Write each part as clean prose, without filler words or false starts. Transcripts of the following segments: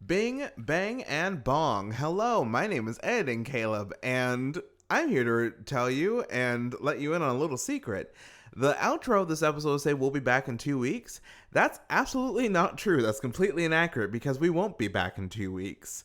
Bing, bang, and bong. Hello, my name is Editing Caleb, and I'm here to tell you and let you in on a little secret. The outro of this episode will say we'll be back in 2 weeks. That's absolutely not true. That's completely inaccurate because we won't be back in 2 weeks.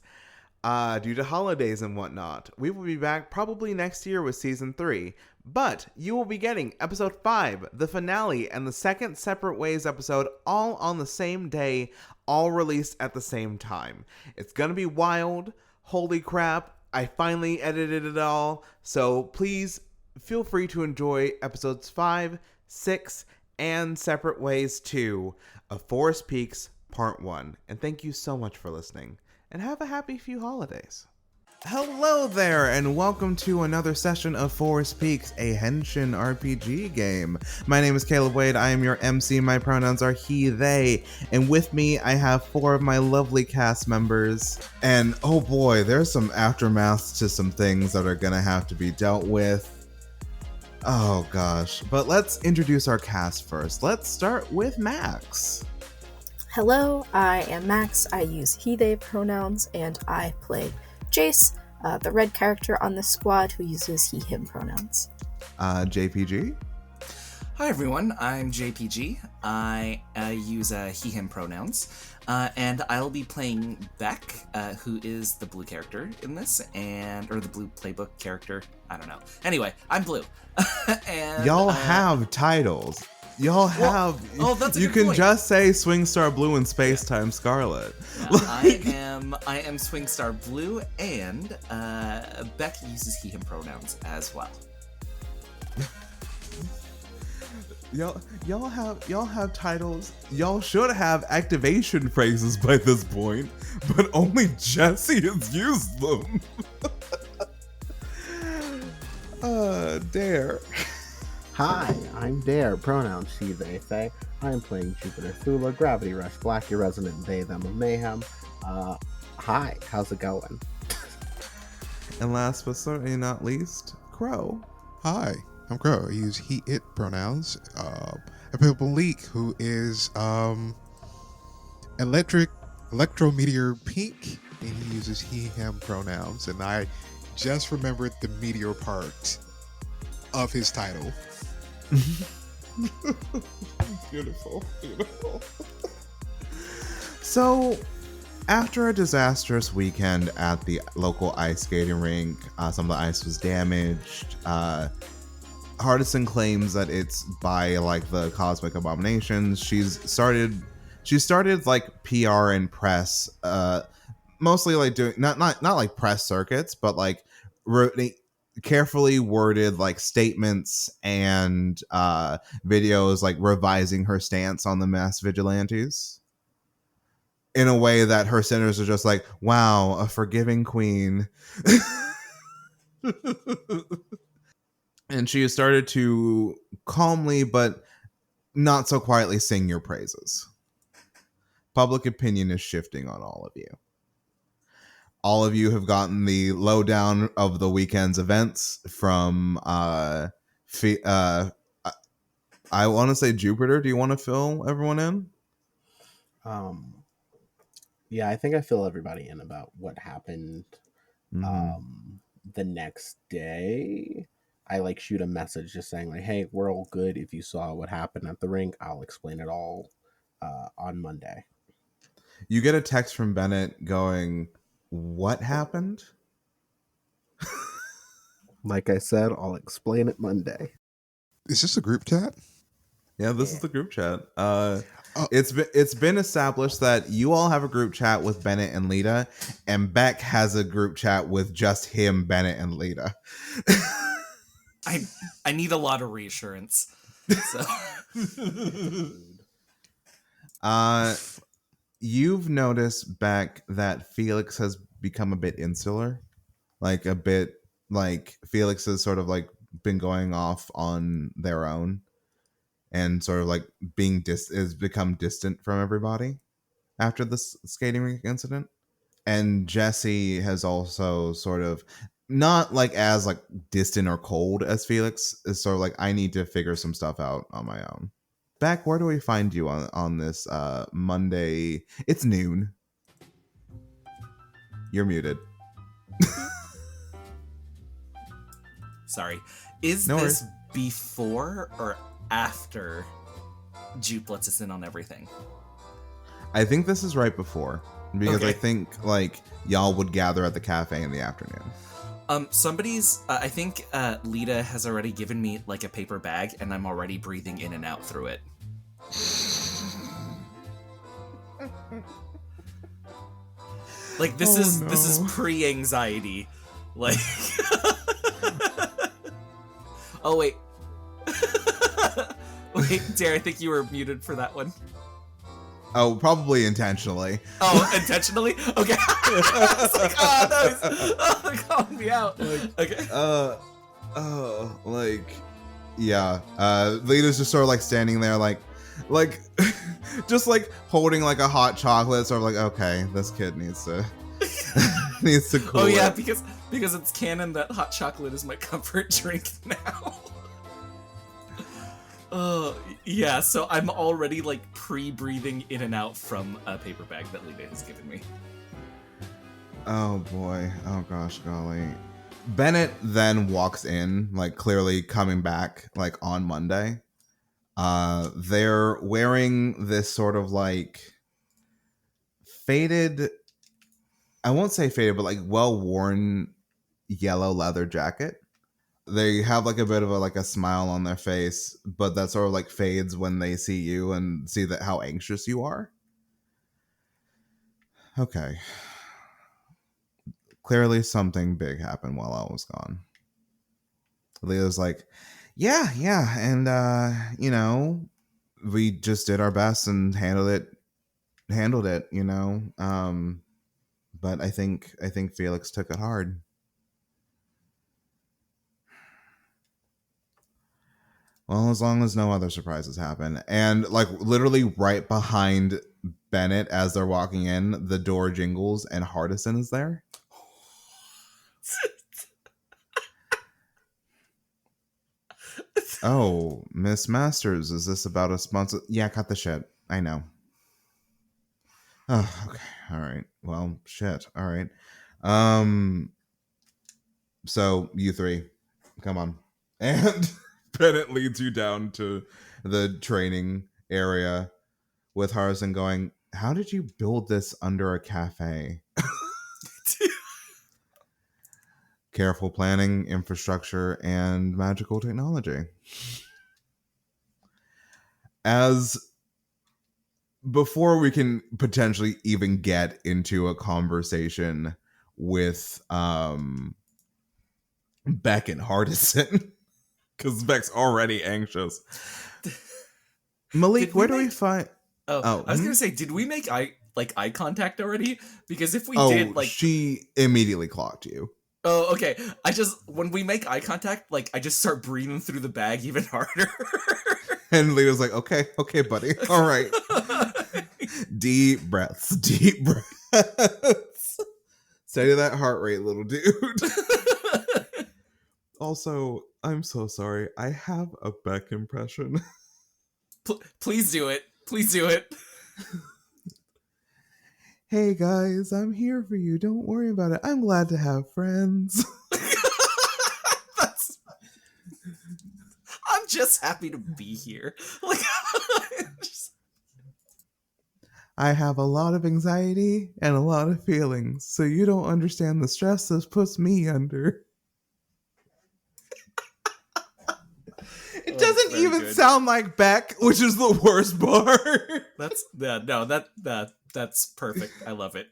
Due to holidays and whatnot. We will be back probably next year with season 3. But you will be getting episode 5, the finale, and the second Separate Ways episode all on the same day, all released at the same time. It's gonna be wild. Holy crap. I finally edited it all. So please feel free to enjoy episodes 5, 6, and Separate Ways 2 of Forest Peaks Part 1. And thank you so much for listening. And have a happy few holidays. Hello there, and welcome to another session of Forest Peaks, a Henshin RPG game. My name is Caleb Wade, I am your MC, my pronouns are he, they, and with me I have 4 of my lovely cast members. And oh boy, there's some aftermaths to some things that are gonna have to be dealt with. Oh gosh, but let's introduce our cast first. Let's start with Max. Hello, I am Max. I use he, they pronouns, and I play Jace, the red character on this squad who uses he, him pronouns. JPG. Hi everyone, I'm JPG. I use he, him pronouns, and I'll be playing Beck, who is the blue character in this, or the blue playbook character. I don't know. Anyway, I'm blue. And y'all have titles. Y'all have. Oh, that's a you good can point. just say Swing Star Blue and Space Time Scarlet. Yeah, I am Swing Star Blue, and Beck uses he, him pronouns as well. Y'all have titles. Y'all should have activation phrases by this point, but only Jesse has used them. Dare. Hi, I'm Dare, pronouns she, they, they. I am playing Jupiter Thula, Gravity Rush, Black, your resident they, them of mayhem. Hi, how's it going? And last but certainly not least, Crow. Hi, I'm Crow. I use he, it pronouns. I play Malik, who is Electrometeor Pink, and he uses he, him pronouns. And I just remembered the meteor part of his title. Beautiful. So, after a disastrous weekend at the local ice skating rink, some of the ice was damaged. Hardison claims that it's by the Cosmic Abominations. She started like PR and press, mostly doing not like press circuits, but carefully worded statements and videos revising her stance on the mass vigilantes in a way that her sinners are just wow, a forgiving queen. And she has started to calmly but not so quietly sing your praises. Public opinion is shifting on all of you. All of you have gotten the lowdown of the weekend's events from I want to say Jupiter. Do you want to fill everyone in? Yeah, I think I fill everybody in about what happened the next day. I shoot a message just saying hey, we're all good. If you saw what happened at the rink, I'll explain it all on Monday. You get a text from Bennett going, what happened? Like I said, I'll explain it Monday. Is this a group chat? Yeah, this is the group chat. It's been established that you all have a group chat with Bennett and Lita, and Beck has a group chat with just him, Bennett, and Lita. I need a lot of reassurance. So. You've noticed, Beck, that Felix has become a bit insular. Felix has sort of been going off on their own and sort of being has become distant from everybody after this skating rink incident. And Jesse has also sort of not as distant or cold as Felix, is sort of I need to figure some stuff out on my own. Beck, where do we find you on this Monday? It's noon. You're muted. Sorry. Is No this worries. before or after Jupe lets us in on everything? I think this is right before, because Okay. I think like y'all would gather at the cafe in the afternoon. Somebody's. I think Lita has already given me like a paper bag, and I'm already breathing in and out through it. Like this Oh, is no. pre-anxiety. Like. Oh wait. Wait, Dare, I think you were muted for that one. Oh, probably intentionally. Oh, intentionally? Okay. I was like, oh no, he's calling me out. Okay. Yeah. Lita's just sort of like standing there, like, just like holding like a hot chocolate, sort of like, okay, this kid needs to needs to cool Oh yeah, it. because it's canon that hot chocolate is my comfort drink now. Oh yeah, so I'm already like pre-breathing in and out from a paper bag that Lita has given me. Oh boy. Oh gosh, golly. Bennett then walks in, like clearly coming back like on Monday. They're wearing this sort of like faded, I won't say faded, but like well-worn yellow leather jacket. They have like a bit of a smile on their face, but that sort of like fades when they see you and see that how anxious you are. Okay. Clearly something big happened while I was gone. Leo's like, yeah, and we just did our best and handled it, but I think Felix took it hard. Well, as long as no other surprises happen. And like literally right behind Bennett as they're walking in, the door jingles and Hardison is there. Oh, Miss Masters, is this about a sponsor? Yeah, cut the shit. I know. Oh, okay. All right. Well, shit. All right. So you three, come on. And Bennett leads you down to the training area with Harrison going, how did you build this under a cafe? Careful planning, infrastructure, and magical technology. As before we can potentially even get into a conversation with Beck and Hardison, because Beck's already anxious. Malik, Did we where do we make- find? Oh, I was gonna say, did we make eye contact already? Because if we Oh, did, like, she immediately clocked you. oh, okay. When we make eye contact, like, I just start breathing through the bag even harder. And Leo's like, okay, buddy. All right. Deep breaths. Steady that heart rate, little dude. Also, I'm so sorry. I have a Beck impression. Please do it. Please do it. Hey guys, I'm here for you. Don't worry about it. I'm glad to have friends. I'm just happy to be here. Like, I have a lot of anxiety and a lot of feelings, so you don't understand the stress this puts me under. It doesn't very even good. sound like Beck, which is the worst part. That's perfect. I love it.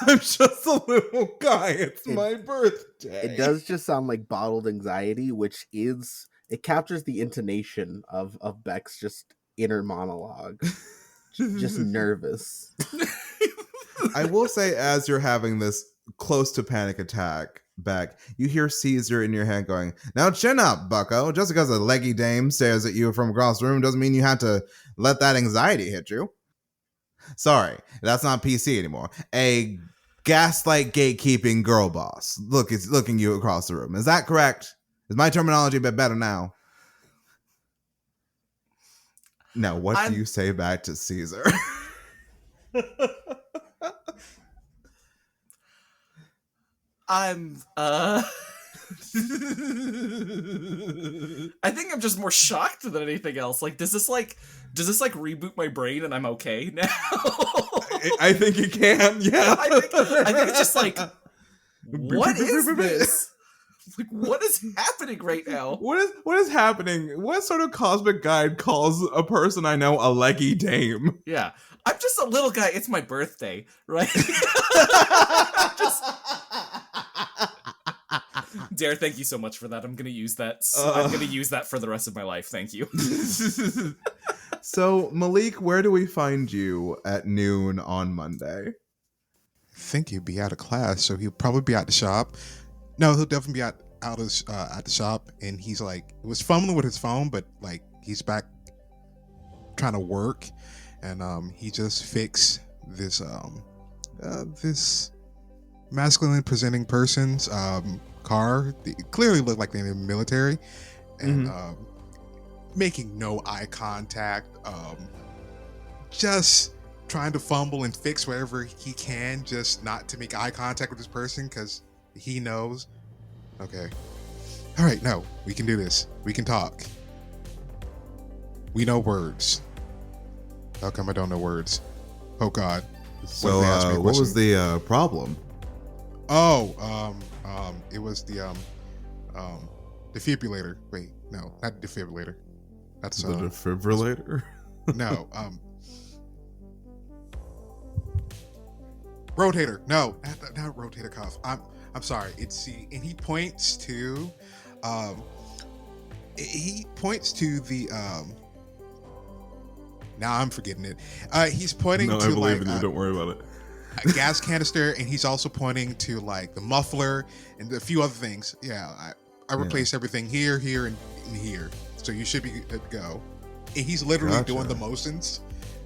I'm just a little guy. It's my birthday. It does just sound like bottled anxiety, which is it captures the intonation of Beck's just inner monologue. Just nervous. I will say, as you're having this close to panic attack, Beck, you hear Caesar in your head going, now chin up, bucko. Just because a leggy dame stares at you from across the room doesn't mean you have to let that anxiety hit you. Sorry, that's not PC anymore. A gaslight gatekeeping girl boss is looking you across the room. Is that correct? Is my terminology a bit better now? Now, what do you say back to Caesar? I'm I think I'm just more shocked than anything else. Like, does this reboot my brain and I'm okay now? I think it can. Yeah. I think it's just like, what is this? Like, what is happening right now? What is happening? What sort of cosmic guide calls a person I know a leggy dame? Yeah, I'm just a little guy. It's my birthday, right? Dare, thank you so much for that. I'm gonna use that. I'm gonna use that for the rest of my life. Thank you. So, Malik, where do we find you at noon on Monday? I think he'd be out of class, so he'll probably be at the shop. No, he'll definitely be at the shop, and he's like, was fumbling with his phone, but like he's back trying to work, and he just fixed this this masculine presenting person's car. They clearly looked like they're in the military, and making no eye contact, just trying to fumble and fix whatever he can, just not to make eye contact with this person, because he knows, okay, all right, no, we can do this. We can talk. We know words. How come I don't know words? Oh God. So, what was the problem? Oh, it was the defibrillator. Wait, no, not defibrillator. That's The defibrillator? no, rotator. No, not rotator cuff. I'm sorry. It's C, and he points to the now I'm forgetting it. He's pointing No, to I believe like in you. Don't worry about it. a gas canister, and he's also pointing to like the muffler and a few other things. Yeah, I replaced everything here, and here, so you should be good to go. And he's literally doing the motions,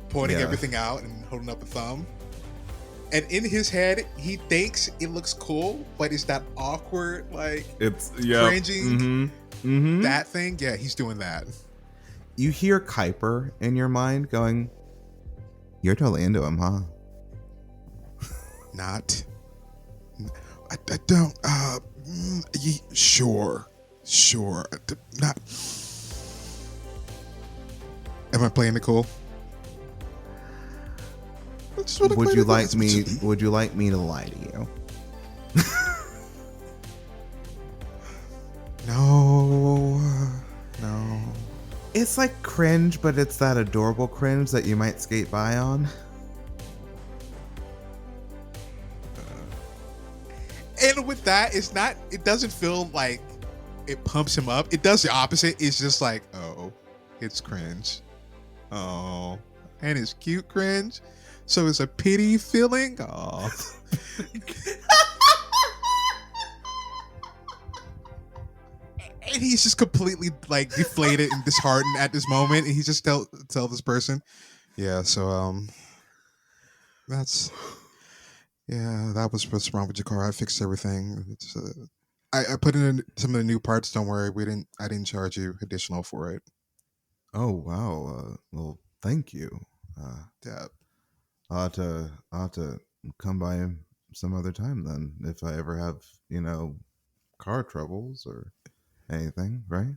pointing everything out and holding up a thumb. And in his head, he thinks it looks cool, but it's that awkward, like It's cringing that thing. Yeah, he's doing that. You hear Kuiper in your mind going, "You're totally into him, huh?" Not. I don't. Sure. Not. Am I playing it cool? Would you like me to lie to you? No. It's like cringe, but it's that adorable cringe that you might skate by on. And with that, it doesn't feel like it pumps him up. It does the opposite. It's just like, oh, it's cringe. Oh, and it's cute cringe. So it's a pity feeling. Oh. And he's just completely like deflated and disheartened at this moment. And he just tell this person, yeah. So that was what's wrong with your car. I fixed everything. It's, I put in some of the new parts. Don't worry, I didn't charge you additional for it. Oh wow. Well, thank you. Yeah. I'll have to come by some other time then, if I ever have, car troubles or anything, right?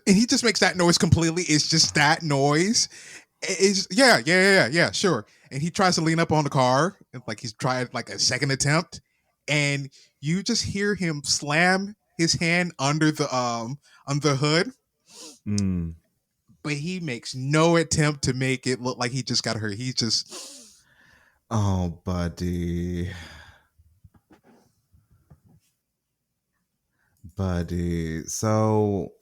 And he just makes that noise completely. It's just that noise. It's yeah, sure. And he tries to lean up on the car, like he's tried like a second attempt, and you just hear him slam his hand under the hood. But he makes no attempt to make it look like he just got hurt. He just, oh, buddy. So,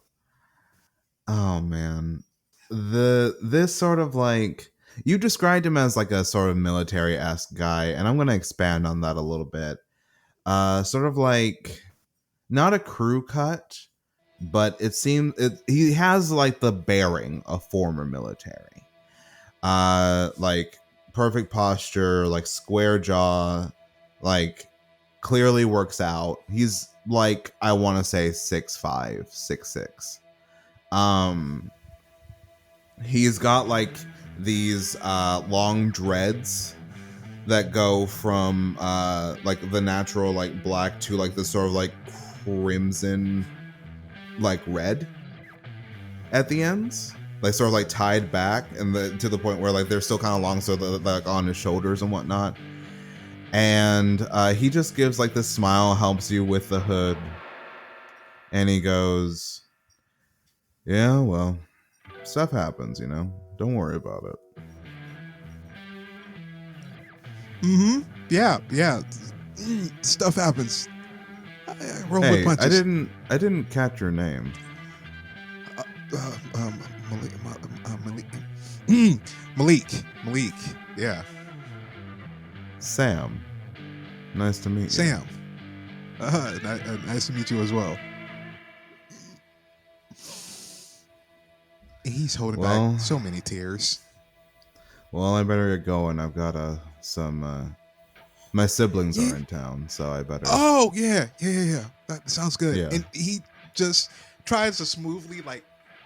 oh man, this sort of like, you described him as like a sort of military-esque guy, and I'm gonna expand on that a little bit. Sort of like not a crew cut, but it seems he has like the bearing of former military. Like perfect posture, like square jaw, like clearly works out. He's like, I want to say 6'5", 6'6". He's got like these long dreads that go from like the natural like black to like the sort of like crimson like red at the ends, like sort of like tied back and to the point where like they're still kind of long, so they're like on his shoulders and whatnot. And he just gives like this smile, helps you with the hood, and he goes, yeah, well, stuff happens, you know, don't worry about it. Yeah. Stuff happens. I roll Hey, with punches. I didn't catch your name. Malik. Yeah. Sam. Nice to meet you. Sam. Nice to meet you as well. He's holding Well- back so many tears. Well, I better get going. I've got some my siblings Yeah. are in town, so I better. Oh yeah. That sounds good. Yeah. And he just tries to smoothly like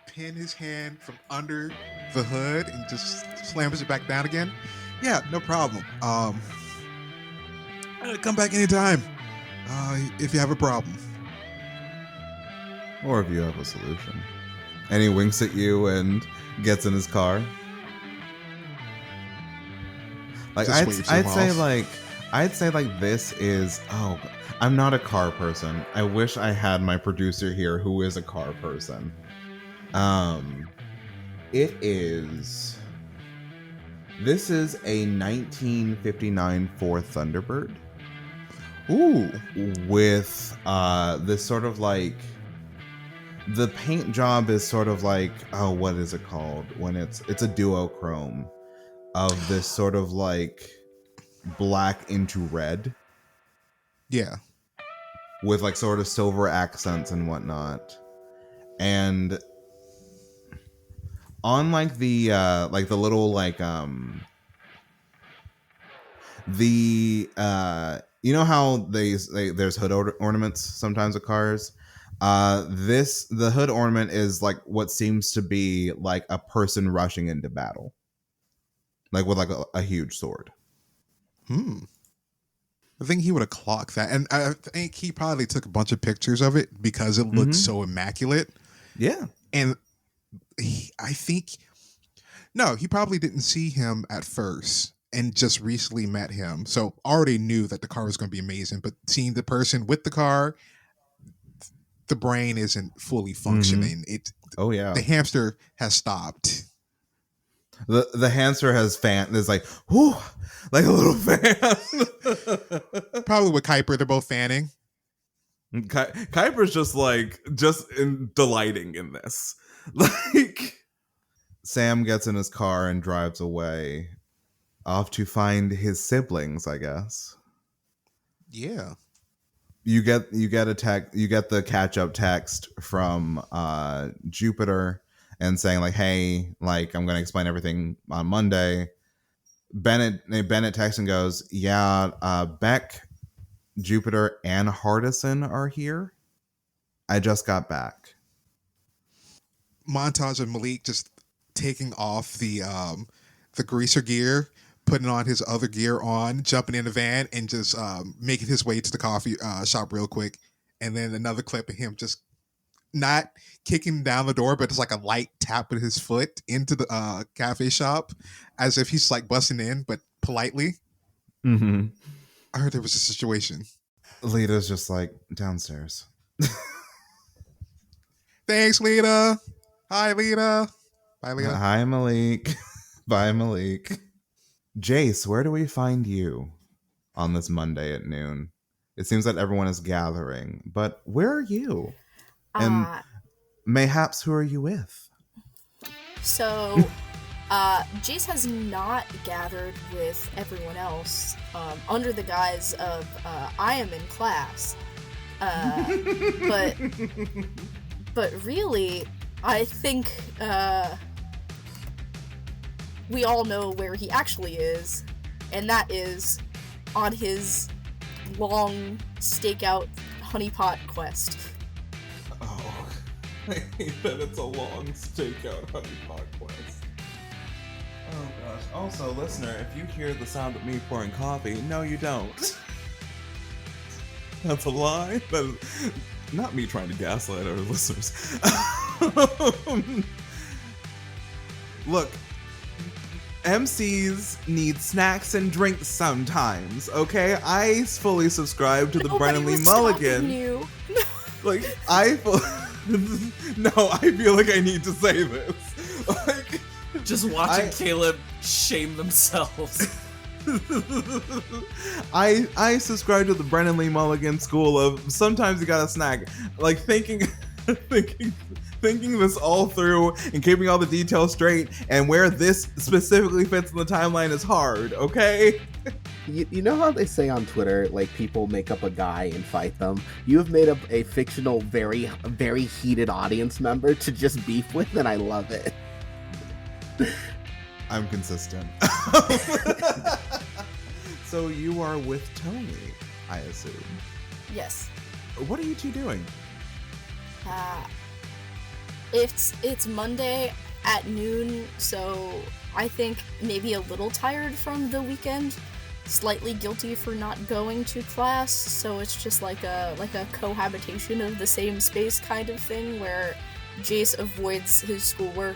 pin his hand from under the hood and just slams it back down again. Yeah, no problem. Come back anytime. If you have a problem. Or if you have a solution. And he winks at you and gets in his car. Like Just waves him I'd say like this is I'm not a car person. I wish I had my producer here who is a car person. This is a 1959 Ford Thunderbird. Ooh. With this sort of like the paint job is sort of like what is it called when it's a duochrome of this sort of like black into red Yeah. with like sort of silver accents and whatnot. And on like the little like you know how there's hood ornaments sometimes with cars. The hood ornament is like what seems to be like a person rushing into battle, like with like a huge sword. I think he would have clocked that, and I think he probably took a bunch of pictures of it because it looked so immaculate. Yeah. And he probably didn't see him at first and just recently met him, so already knew that the car was going to be amazing. But seeing the person with the car, the brain isn't fully functioning. Oh yeah. The hamster has stopped. The hamster has there's like whoo, like a little fan. Probably with Kuiper, they're both fanning. Kuiper's just delighting in this. Like Sam gets in his car and drives away, off to find his siblings, I guess. Yeah. You get the catch up text from Jupiter and saying like, hey, like I'm gonna explain everything on Monday. Bennett texts and goes, yeah, Beck, Jupiter, and Hardison are here. I just got back. Montage of Malik just taking off the greaser gear, putting on his other gear on, jumping in the van, and just making his way to the coffee shop real quick. And then another clip of him just not kicking down the door, but it's like a light tap with his foot into the cafe shop, as if he's like busting in, but politely. Mm-hmm. I heard there was a situation. Lita's just like downstairs. Thanks, Lita. Hi, Lita. Bye, Lita. Hi, Malik. Bye, Malik. Jace, where do we find you on this Monday at noon? It seems that everyone is gathering, but where are you? And mayhaps who are you with? So, Jace has not gathered with everyone else under the guise of I am in class. But really, I think we all know where he actually is, and that is on his long stakeout honeypot quest. Oh, I hate that it's a long stakeout honeypot quest. Oh gosh. Also, listener, if you hear the sound of me pouring coffee, no, you don't. That's a lie. That is not me trying to gaslight our listeners. Look, MCs need snacks and drinks sometimes, okay? I fully subscribe to the Brennan Lee Mulligan. You. Like, no, I feel like I need to say this. Like, Just watching Caleb shame themselves. I subscribe to the Brennan Lee Mulligan school of sometimes you gotta snack. Like thinking this all through and keeping all the details straight and where this specifically fits in the timeline is hard, okay? You know how they say on Twitter, like, people make up a guy and fight them? You have made up a fictional, very, very heated audience member to just beef with, and I love it. I'm consistent. So you are with Tony, I assume. Yes. What are you two doing? It's Monday at noon, so I think maybe a little tired from the weekend. Slightly guilty for not going to class, so it's just like a cohabitation of the same space kind of thing where Jace avoids his schoolwork,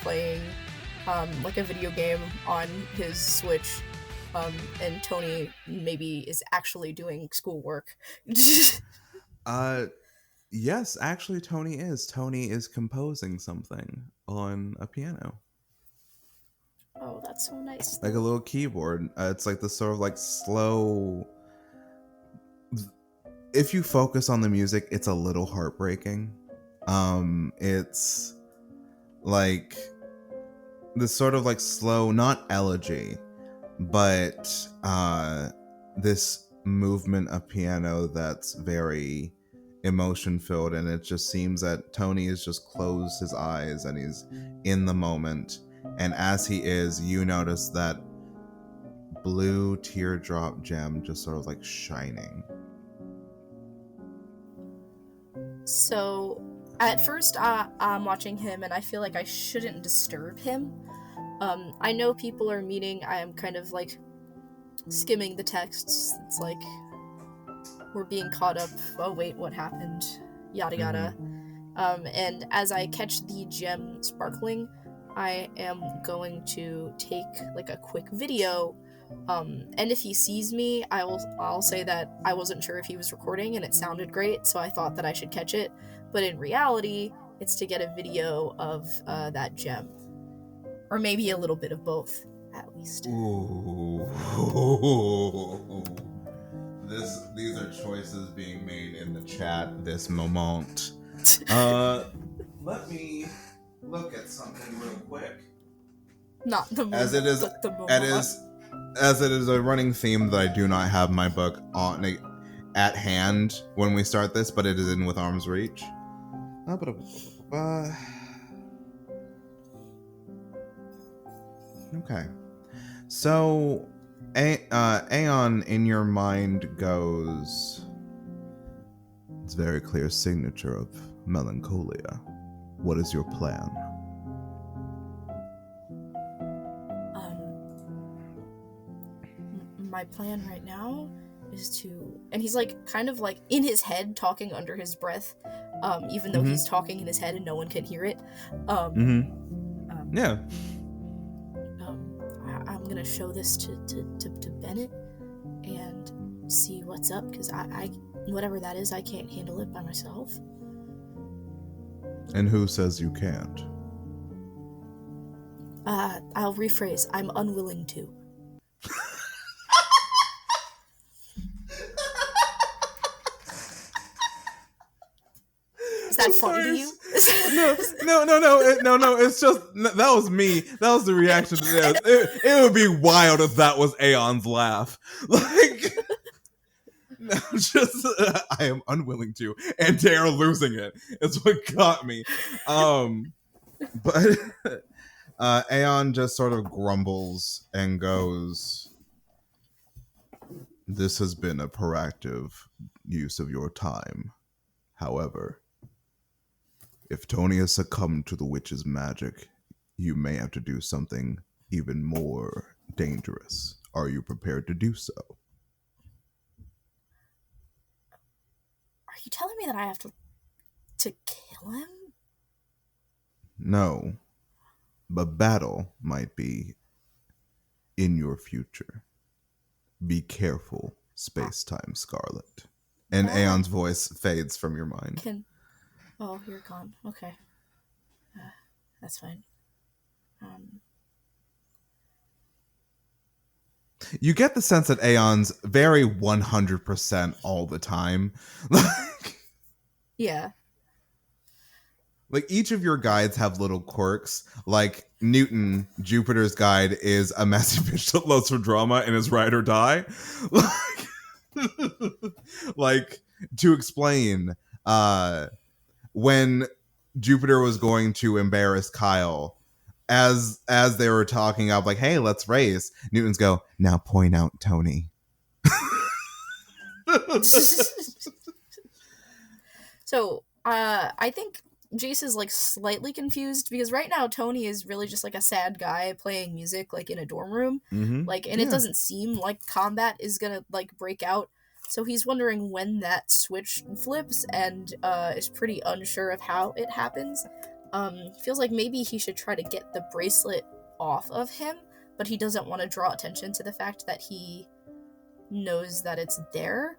playing like a video game on his Switch, and Tony maybe is actually doing schoolwork. Yes, actually Tony is. Tony is composing something on a piano. Oh, that's so nice. Like a little keyboard. It's like the sort of like slow. If you focus on the music, it's a little heartbreaking. It's like this sort of like slow, not elegy, but this movement of piano that's very emotion filled, and it just seems that Tony has just closed his eyes and he's in the moment. And as he is, you notice that blue teardrop gem just sort of like shining. So, at first, I'm watching him, and I feel like I shouldn't disturb him. I know people are meeting. I am kind of like skimming the texts. It's like we're being caught up. Oh wait, what happened? Yada yada. And as I catch the gem sparkling, I am going to take like a quick video. And if he sees me, I'll say that I wasn't sure if he was recording and it sounded great, so I thought that I should catch it. But in reality, it's to get a video of that gem. Or maybe a little bit of both, at least. Ooh. These are choices being made in the chat this moment. Let me look at something real quick. Not the moment, As it is, but the moment. as it is a running theme that I do not have my book on at hand when we start this, but it is in with arm's reach. Okay, so Aeon in your mind goes. It's a very clear signature of melancholia. What is your plan? My plan right now is to, and he's like kind of like in his head talking under his breath, even though he's talking in his head and no one can hear it. Yeah. I'm gonna show this to Bennett and see what's up, because I whatever that is, I can't handle it by myself. And who says you can't? I'll rephrase. I'm unwilling to. Is that funny to you? No. It's just that was me. That was the reaction to this. It would be wild if that was Aeon's laugh. Like, no, just I am unwilling to, and they're losing it. It's what got me. But Aeon just sort of grumbles and goes, "This has been a proactive use of your time. However, if Tony has succumbed to the witch's magic, you may have to do something even more dangerous. Are you prepared to do so? Are you telling me that I have to kill him? No, but battle might be in your future. Be careful, space-time Scarlet. And That Aeon's voice fades from your mind. Oh, you're gone. Okay. That's fine. You get the sense that Aeon's very 100% all the time. Yeah. Like each of your guides have little quirks. Like Newton, Jupiter's guide is a messy bitch that loves for drama and is ride or die. Like to explain, when Jupiter was going to embarrass Kyle, as they were talking up, like, hey, let's race. Newton's go, now point out Tony. So, I think Jace is like slightly confused because right now Tony is really just like a sad guy playing music like in a dorm room. Like, and it doesn't seem like combat is gonna like break out. So he's wondering when that switch flips and is pretty unsure of how it happens. Feels like maybe he should try to get the bracelet off of him, but he doesn't want to draw attention to the fact that he knows that it's there.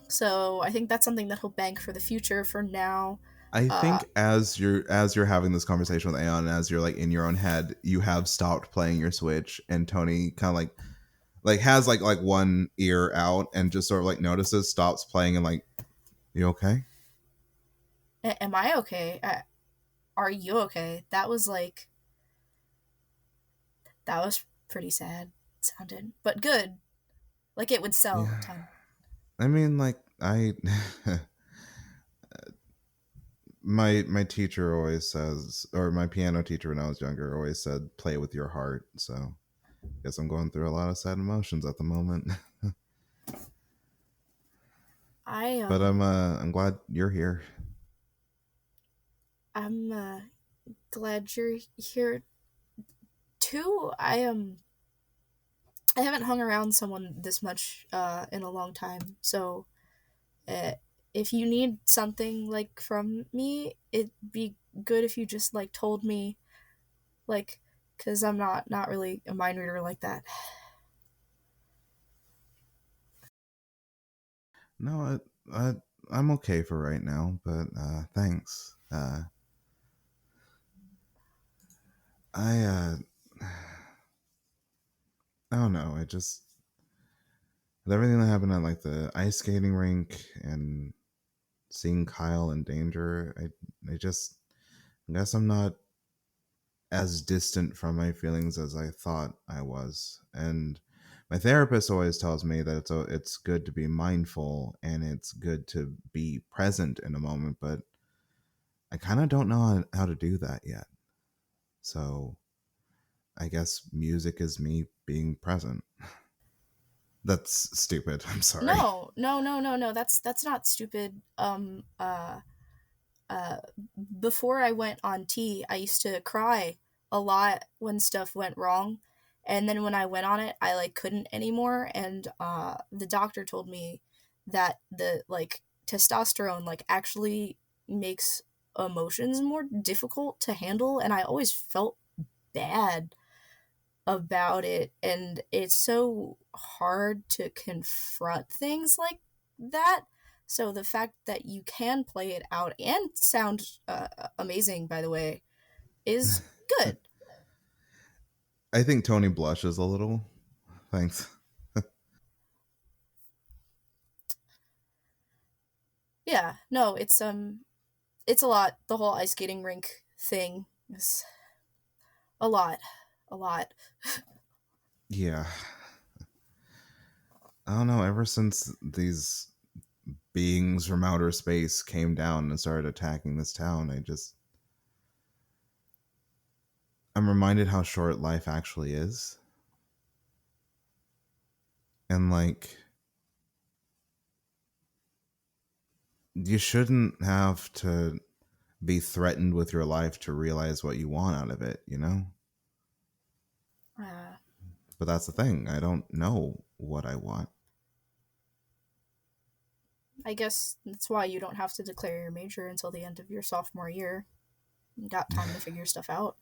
So I think that's something that he'll bank for the future. For now, I think as you're having this conversation with Aeon, as you're like in your own head, you have stopped playing your Switch, and Tony kind of like has like one ear out and just sort of like notices, stops playing, and like, you okay? am I okay? Are you okay? That was pretty sad sounding, but good. Like it would sell a ton. I mean, like my teacher always says, or my piano teacher when I was younger always said, play with your heart. So I guess I'm going through a lot of sad emotions at the moment. But I'm glad you're here. I'm glad you're here too. I haven't hung around someone this much in a long time. So if you need something like from me, it'd be good if you just like told me, like, because I'm not really a mind reader like that. No, I'm okay for right now, but thanks. I don't know. I just, with everything that happened at like the ice skating rink and seeing Kyle in danger, I guess I'm not as distant from my feelings as I thought I was. And my therapist always tells me that it's good to be mindful and it's good to be present in a moment, but I kind of don't know how to do that yet. So I guess music is me being present. That's stupid. I'm sorry. No. That's not stupid. Before I went on T, I used to cry a lot when stuff went wrong, and then when I went on it, I like couldn't anymore. And the doctor told me that the like testosterone like actually makes emotions more difficult to handle, and I always felt bad about it, and it's so hard to confront things like that. So the fact that you can play it out and sound amazing, by the way, is good. I think Tony blushes a little. Thanks. Yeah, no, it's a lot. The whole ice skating rink thing is a lot. Yeah. I don't know. Ever since these beings from outer space came down and started attacking this town, I'm reminded how short life actually is. And like, you shouldn't have to be threatened with your life to realize what you want out of it, you know? Uh, But that's the thing. I don't know what I want. I guess that's why you don't have to declare your major until the end of your sophomore year. You got time to figure stuff out.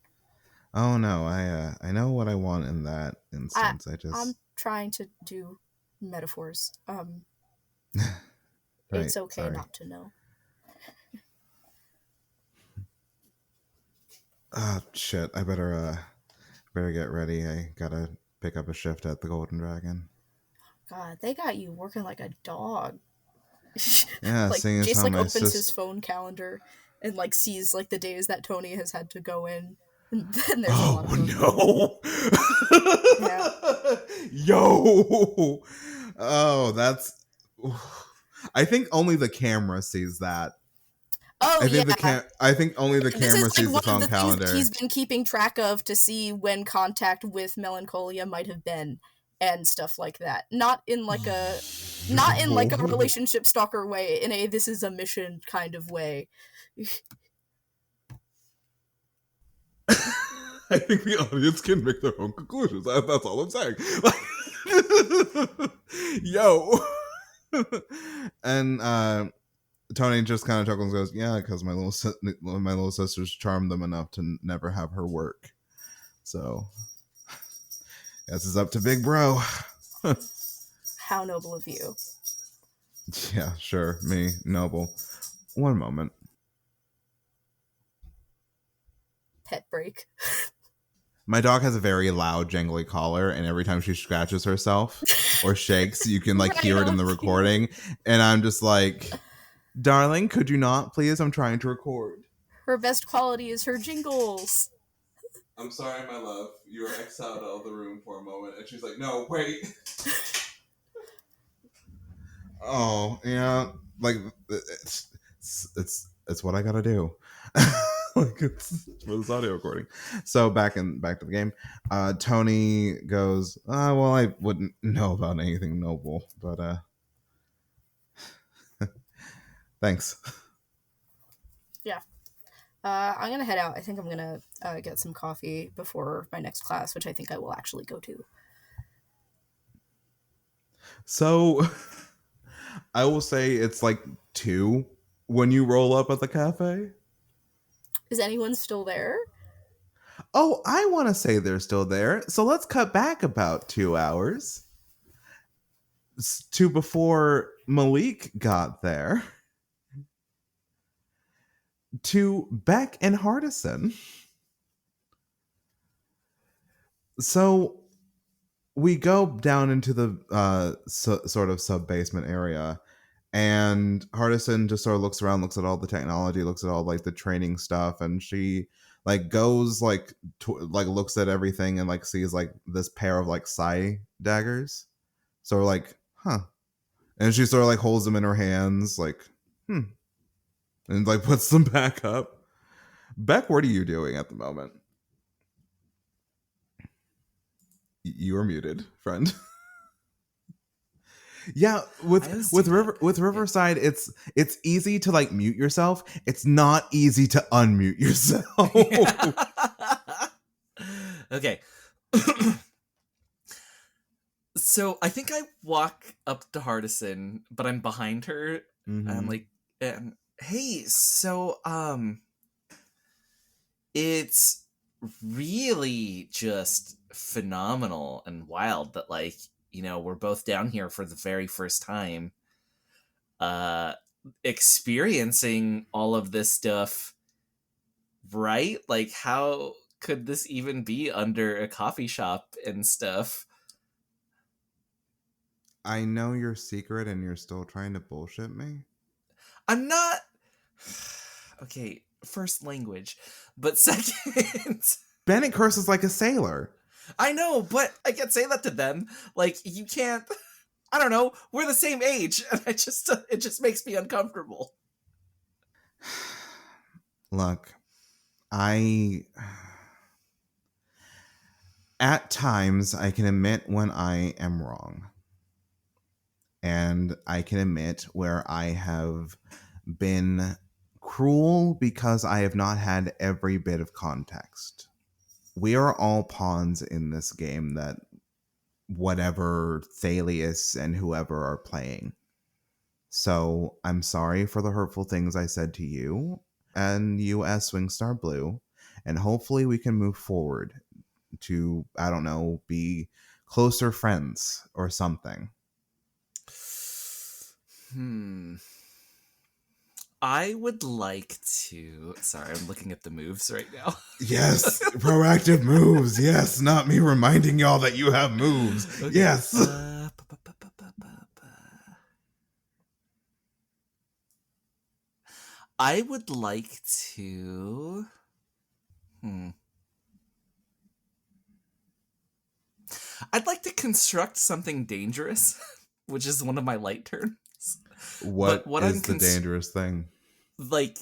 Oh no, I know what I want in that I instance. I just I'm trying to do metaphors. right. It's okay Sorry. not to know. Oh shit! I better get ready. I gotta pick up a shift at the Golden Dragon. God, they got you working like a dog. Yeah, Like seeing as Jace how like my opens his sis. phone calendar and like sees like the days that Tony has had to go in, and then there's a Oh lot of them. no! Yeah. Yo! Oh, that's. I think only the camera sees that. Oh I think yeah. I think only the This camera is sees like the one of phone the things that calendar. he's been keeping track of to see when contact with Melancholia might have been and stuff like that. Not in like a relationship stalker way, in a this is a mission kind of way. I think the audience can make their own conclusions. That's all I'm saying. Yo. And Tony just kind of chuckles and goes, "Yeah, because my little sisters charmed them enough to never have her work. So, guess it's up to Big Bro." How noble of you. Yeah, sure. Me, noble. One moment. Pet break. My dog has a very loud, jangly collar, and every time she scratches herself or shakes, you can like Right, hear it in the okay. recording. And I'm just like, "Darling, could you not, please? I'm trying to record." Her best quality is her jingles. "I'm sorry, my love. You were exiled out of the room for a moment." And she's like, "No, wait." Oh, yeah. Like, it's what I gotta do. Like, it's for this audio recording. So back to the game. Tony goes, well, I wouldn't know about anything noble, but thanks. Yeah. I'm gonna head out. I think I'm gonna get some coffee before my next class, which I think I will actually go to. So I will say it's like 2 when you roll up at the cafe. Is anyone still there? Oh, I want to say they're still there. So let's cut back about 2 hours to before Malik got there. To Beck and Hardison. So we go down into the sort of sub-basement area, and Hardison just sort of looks around, looks at all the technology, looks at all like the training stuff, and she like goes like like looks at everything and like sees like this pair of like psi daggers. So we're like, huh. And she sort of like holds them in her hands, like, and like puts them back up. Beck, what are you doing at the moment? You are muted, friend. Yeah, with Riverside, it's easy to like mute yourself. It's not easy to unmute yourself. Okay. So I think I walk up to Hardison, but I'm behind her. Mhm. And I'm like, hey, so it's really just phenomenal and wild that like, you know, we're both down here for the very first time experiencing all of this stuff, right? Like, how could this even be under a coffee shop and stuff? I know your secret and you're still trying to bullshit me. I'm not okay, first language, but second Bennett curses like a sailor. I know, but I can't say that to them. Like, you can't. I don't know. We're the same age, and it just makes me uncomfortable. Look, at times I can admit when I am wrong. And I can admit where I have been cruel because I have not had every bit of context. we are all pawns in this game that whatever Thalius and whoever are playing. So I'm sorry for the hurtful things I said to you and you as Swingstar Blue, and hopefully we can move forward to, I don't know, be closer friends or something. I would like to. Sorry, I'm looking at the moves right now. Yes, proactive moves. Yes, not me reminding y'all that you have moves. Okay. Yes. I would like to. I'd like to construct something dangerous, which is one of my light turns. What what is I'm the dangerous thing? Like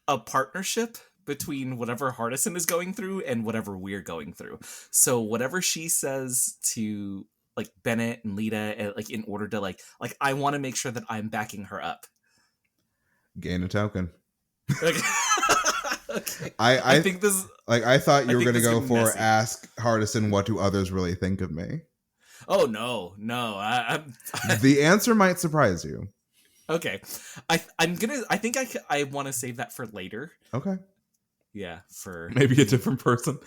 a partnership between whatever Hardison is going through and whatever we're going through. So whatever she says to like Bennett and Lita, like in order to like I want to make sure that I'm backing her up. Gain a token. Okay. I think this. Like I thought you were gonna go for messy. ask Hardison what do others really think of me. Oh no! I'm The answer might surprise you. okay. I think I want to save that for later. Okay. Yeah, for Maybe a different person.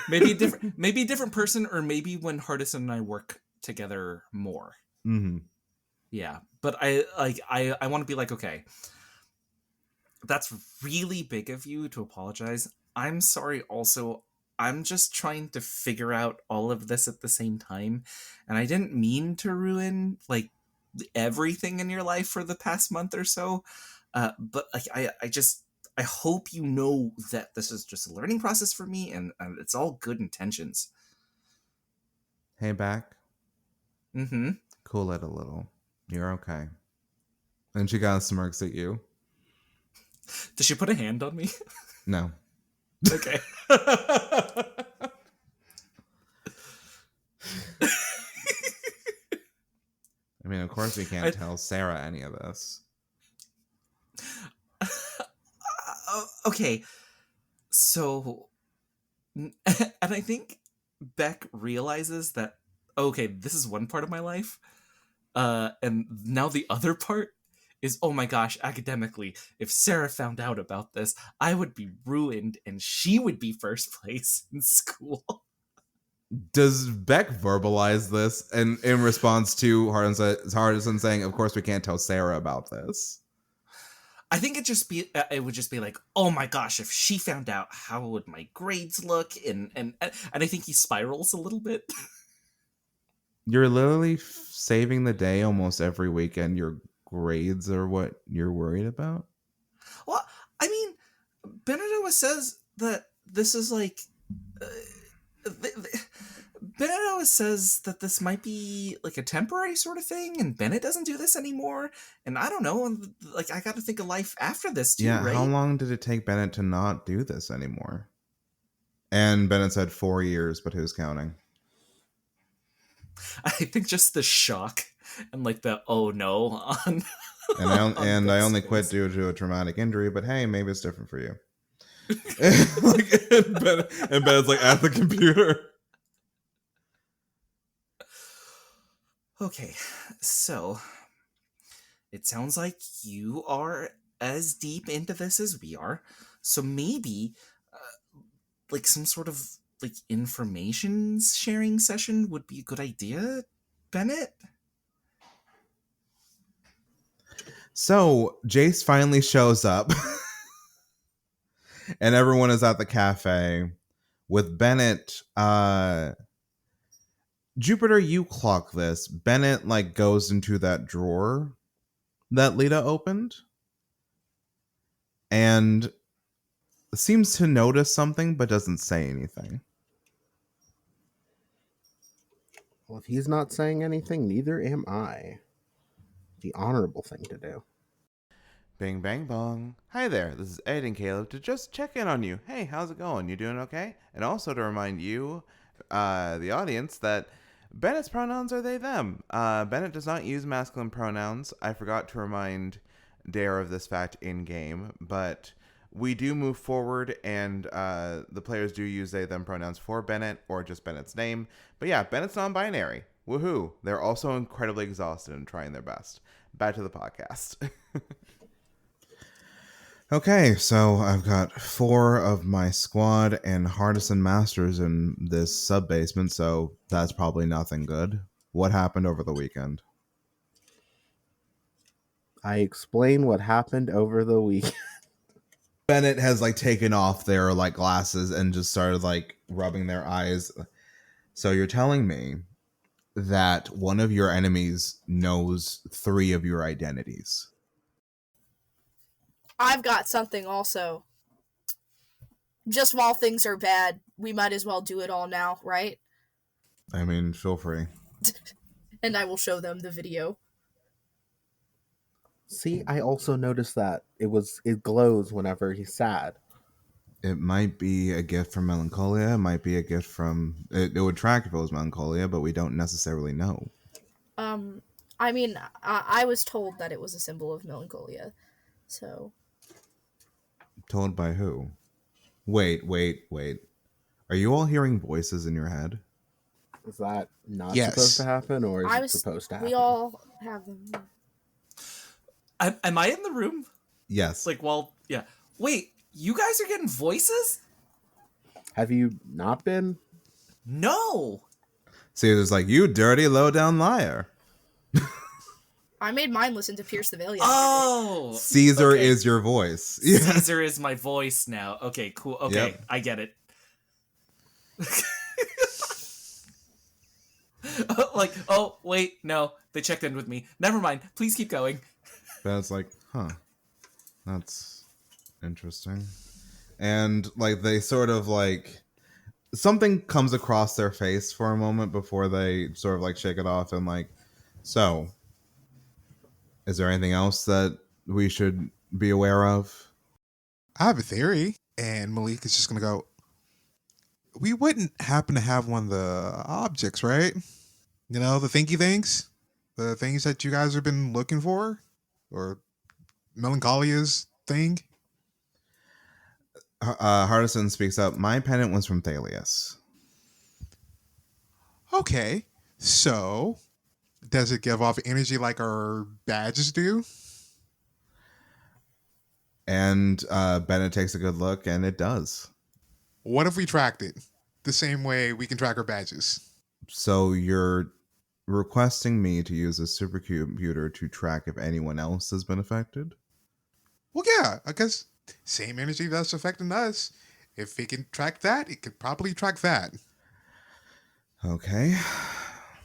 maybe a different person, or maybe when Hardison and I work together more. Mm-hmm. Yeah, but I want to be like, okay, that's really big of you to apologize. I'm sorry. Also, I'm just trying to figure out all of this at the same time, and I didn't mean to ruin like everything in your life for the past month or so. But like, I hope you know that this is just a learning process for me, and it's all good intentions. Hey, back. Mm-hmm. Cool it a little. You're okay. And she kind of smirks at you. Does she put a hand on me? No. Okay. I mean, of course we can't tell Sarah any of this. Okay. So, and I think Beck realizes that, okay, this is one part of my life. And now the other part is, oh my gosh, academically, if Sarah found out about this, I would be ruined and she would be first place in school. Does Beck verbalize this in response to Hardison saying, of course we can't tell Sarah about this? I think it would just be like, oh my gosh, if she found out, how would my grades look? And I think he spirals a little bit. You're literally saving the day almost every weekend. Your grades are what you're worried about? Well, I mean, Bennett always says that this is like... Bennett always says that this might be like a temporary sort of thing, and Bennett doesn't do this anymore. And I don't know, and like I got to think of life after this too, Yeah, right? how long did it take Bennett to not do this anymore? And Bennett said 4 years, but who's counting? I think just the shock and like the oh no on. And I only quit due to a traumatic injury, but hey, maybe it's different for you. and Bennett's like at the computer. Okay, so it sounds like you are as deep into this as we are. So maybe like some sort of like information sharing session would be a good idea, Bennett? So Jace finally shows up. And everyone is at the cafe with Bennett. Jupiter, you clock this. Bennett like goes into that drawer that Lita opened and seems to notice something but doesn't say anything. Well, if he's not saying anything, neither am I. The honorable thing to do. Bing, bang, bong. Hi there, this is Ed and Caleb to just check in on you. Hey, how's it going? You doing okay? And also to remind you, the audience, that Bennett's pronouns are they, them. Bennett does not use masculine pronouns. I forgot to remind Dare of this fact in-game, but we do move forward, and the players do use they, them pronouns for Bennett or just Bennett's name. But yeah, Bennett's non-binary. Woohoo. They're also incredibly exhausted and trying their best. Back to the podcast. Okay, so I've got 4 of my squad and Hardison Masters in this sub-basement, so that's probably nothing good. What happened over the weekend? I explain what happened over the weekend. Bennett has like taken off their like glasses and just started like rubbing their eyes. So you're telling me that one of your enemies knows 3 of your identities. I've got something also. Just while things are bad, we might as well do it all now, right? I mean, feel free. And I will show them the video. See, I also noticed that it glows whenever he's sad. It might be a gift from Melancholia. It might be a gift from... It would track if it was Melancholia, but we don't necessarily know. I mean, I was told that it was a symbol of Melancholia, so... Told by who? Wait. Are you all hearing voices in your head? Is that not Yes. supposed to happen, or is it supposed to happen? We all have them. Am I in the room? Yes. Yeah. Wait, you guys are getting voices? Have you not been? No. Caesar's like, you dirty, low-down liar. I made mine listen to Pierce the Veil yesterday. Oh. Caesar okay. is your voice. Caesar is my voice now. Okay, cool. Okay, Yep. I get it. Oh, wait, no. They checked in with me. Never mind. Please keep going. Bennett's like, that's interesting. And like they sort of like something comes across their face for a moment before they sort of like shake it off and like, so is there anything else that we should be aware of? I have a theory, and Malik is just gonna go. We wouldn't happen to have one of the objects, right? You know, the thinky things, the things that you guys have been looking for, or Melancholia's thing. Hardison speaks up. My pendant was from Thalius. Okay, so does it give off energy like our badges do? And Bennett takes a good look, and it does. What if we tracked it the same way we can track our badges? So you're requesting me to use a supercomputer to track if anyone else has been affected? Well, yeah, because same energy that's affecting us. If it can track that, it could probably track that. Okay,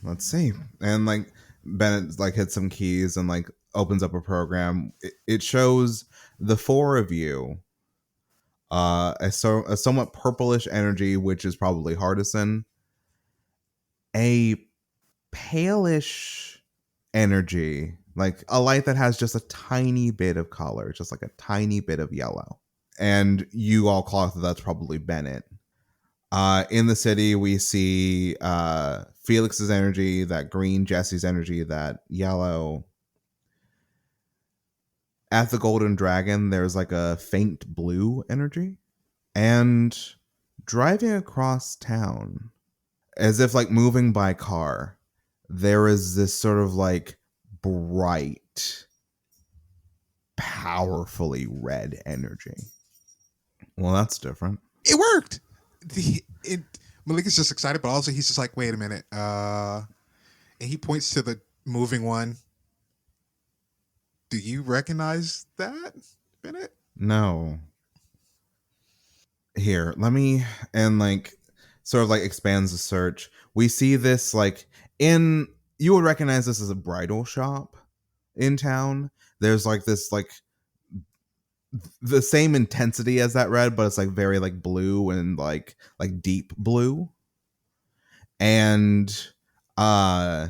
let's see. And like Bennett like hits some keys and like opens up a program. It shows the 4 of you a somewhat purplish energy, which is probably Hardison, a palish energy, like a light that has just a tiny bit of color, just like a tiny bit of yellow. And you all clock that that's probably Bennett. In the city, we see Felix's energy, that green, Jesse's energy, that yellow. At the Golden Dragon, there's like a faint blue energy. And driving across town, as if like moving by car, there is this sort of like bright, powerfully red energy. Well, that's different. It worked. Malik is just excited, but also he's just like, wait a minute. And he points to the moving one. Do you recognize that, Bennett? No. Here, let me, and like sort of like expands the search. We see this like you would recognize this as a bridal shop in town. There's like this like the same intensity as that red, but it's like very like blue and like deep blue. And at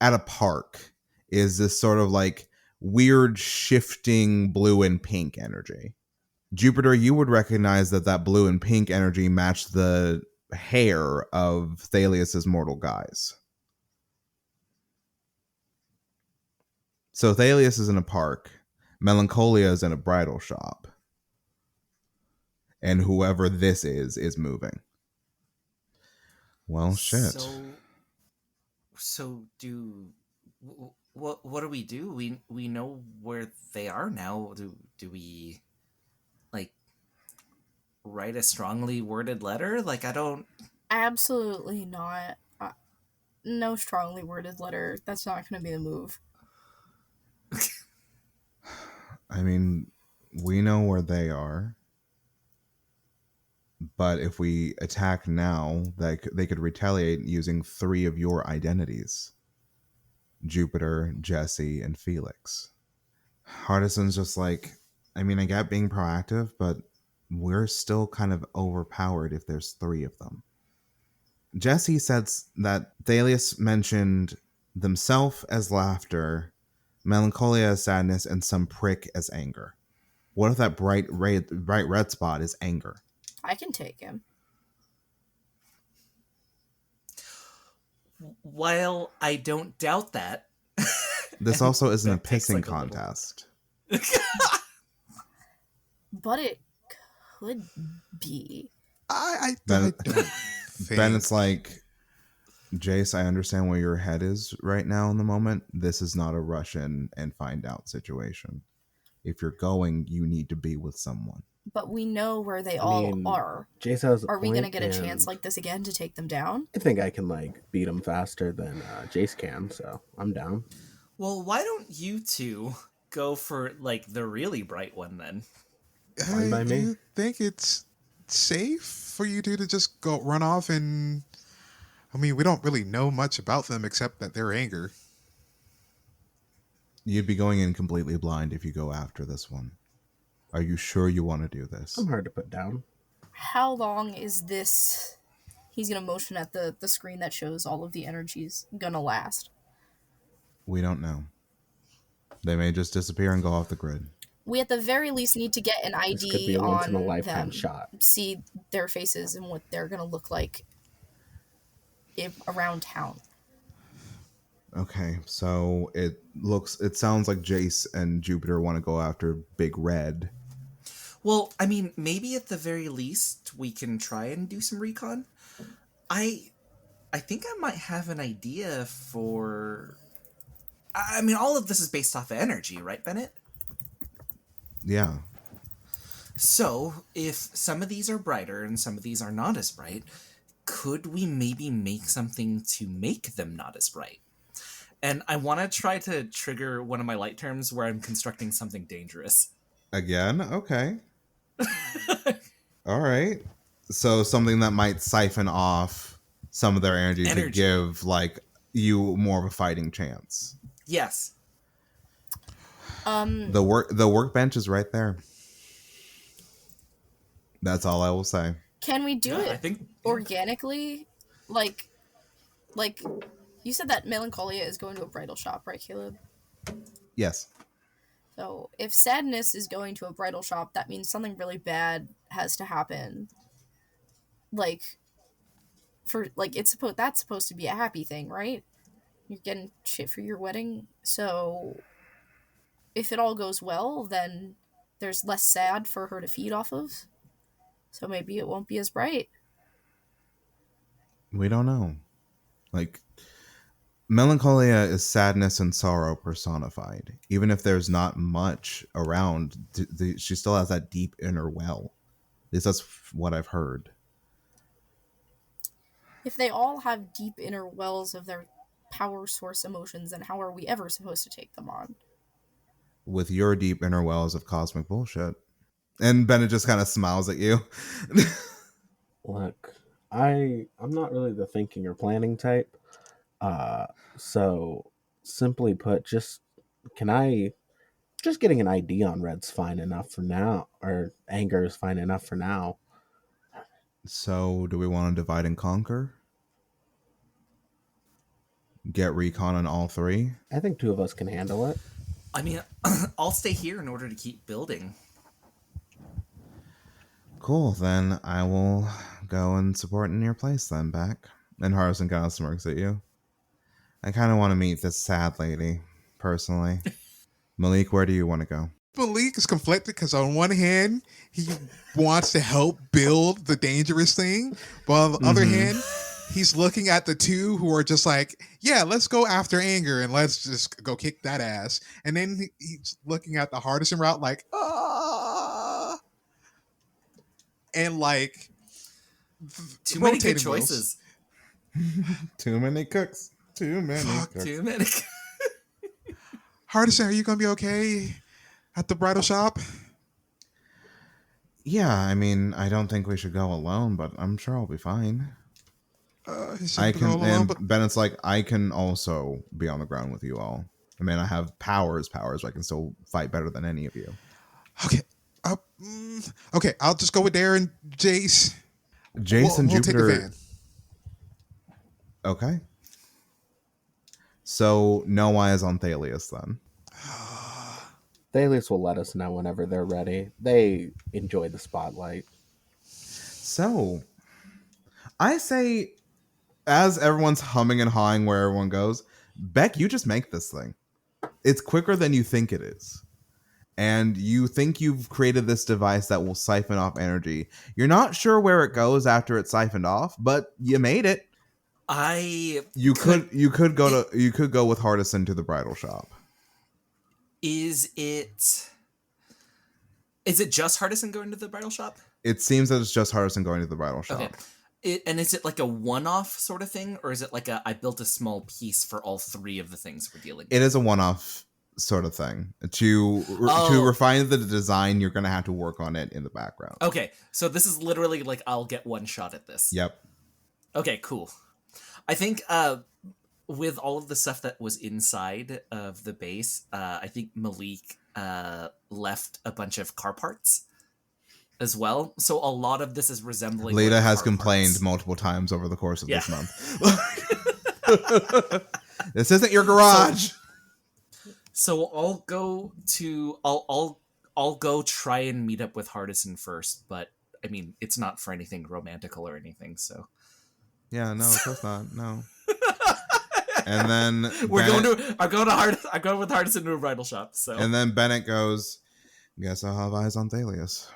a park is this sort of like weird shifting blue and pink energy. Jupiter, you would recognize that blue and pink energy matched the hair of Thalius's mortal guise. So Thalius is in a park. Melancholia is in a bridal shop. and whoever this is moving. Well, shit. So what do we do? We know where they are now. Do we like write a strongly worded letter? Like I don't. Absolutely not. No strongly worded letter. That's not going to be the move. I mean, we know where they are. But if we attack now, they could retaliate using 3 of your identities. Jupiter, Jesse, and Felix. Hardison's just like, I mean, I get being proactive, but we're still kind of overpowered if there's 3 of them. Jesse says that Thalius mentioned themselves as laughter, melancholia as sadness, and some prick as anger. What if that bright red spot is anger? I can take him. While I don't doubt that. This also isn't a That takes, pissing like, a little- contest. But it could be. I Ben- don't think. Ben, it's like, Jace, I understand where your head is right now in the moment. This is not a rush in and find out situation. If you're going, you need to be with someone. But we know where they I all mean, are. Jace has a Are we going to point, get a chance and like this again to take them down? I think I can like beat him faster than Jace can, so I'm down. Well, why don't you two go for like the really bright one then? Fine by Do me. you think it's safe for you two to just go run off and? I mean, we don't really know much about them except that they're anger. You'd be going in completely blind if you go after this one. Are you sure you want to do this? I'm hard to put down. How long is this? He's going to motion at the screen that shows all of the energies going to last. We don't know. They may just disappear and go off the grid. We at the very least need to get an This could be ID a once in a on lifetime them. shot. See their faces and what they're going to look like around town. Okay, so it sounds like Jace and Jupiter want to go after Big Red. Well, I mean, maybe at the very least we can try and do some recon. I think I might have an idea for. I mean, all of this is based off of energy, right, Bennett? Yeah. So, if some of these are brighter and some of these are not as bright, could we maybe make something to make them not as bright? And I want to try to trigger one of my light terms where I'm constructing something dangerous. Again? Okay. All right. So something that might siphon off some of their energy. To give like you more of a fighting chance. Yes. The workbench is right there. That's all I will say. Can we do it I think organically? Like you said that Melancholia is going to a bridal shop, right, Caleb? Yes. So if Sadness is going to a bridal shop, that means something really bad has to happen. Like, that's supposed to be a happy thing, right? You're getting shit for your wedding, so if it all goes well, then there's less sad for her to feed off of. So maybe it won't be as bright. We don't know. Like, melancholia is sadness and sorrow personified. Even if there's not much around, she still has that deep inner well. At least that's what I've heard. If they all have deep inner wells of their power source emotions, then how are we ever supposed to take them on? With your deep inner wells of cosmic bullshit. And Bennett just kind of smiles at you. Look, I'm not really the thinking or planning type. So simply put, just getting an ID on Red's fine enough for now, or anger is fine enough for now. So, do we want to divide and conquer? Get recon on all 3? I think 2 of us can handle it. I mean, I'll stay here in order to keep building. Cool, then I will go and support in your place then, back. And Harrison kind of smirks at you. I kind of want to meet this sad lady, personally. Malik, where do you want to go? Malik is conflicted because on one hand, he wants to help build the dangerous thing, but on the other hand, he's looking at the two who are just like, yeah, let's go after Anger and let's just go kick that ass. And then he's looking at the Hardison route like, ah. And like, Too many good rotating wheels. choices. Too many cooks. Too many Fuck, cooks. Too many. Hardison, are you going to be okay at the bridal shop? Yeah, I mean, I don't think we should go alone, but I'm sure I'll be fine. He said I to can, go alone, and but Bennett's like, I can also be on the ground with you all. I mean, I have powers. I can still fight better than any of you. okay. Okay, I'll just go with Darren, Jace. Jason, we'll take the Jupiter. van. Okay. So no eyes on Thalius then. Thales will let us know whenever they're ready. They enjoy the spotlight. So I say, as everyone's humming and hawing where everyone goes, Beck, you just make this thing. It's quicker than you think it is. And you think you've created this device that will siphon off energy. You're not sure where it goes after it's siphoned off, but you made it. You could go with Hardison to the bridal shop. Is it just Hardison going to the bridal shop? It seems that it's just Hardison going to the bridal shop. Okay. And is it like a one-off sort of thing, or is it like I built a small piece for all three of the things we're dealing with? It is a one-off sort of thing. To refine the design, you're going to have to work on it in the background. Okay, so this is literally like I'll get one shot at this. Yep. Okay, cool. I think with all of the stuff that was inside of the base, I think Malik left a bunch of car parts as well. So a lot of this is resembling. Leda has car complained parts. multiple times over the course of this month. This isn't your garage. So I'll go to I'll go try and meet up with Hardison first, but I mean it's not for anything romantical or anything. So Yeah, no, of course not. No. And then I'm going with Hardison to a bridal shop. So and then Bennett goes, guess I'll have eyes on Thalius.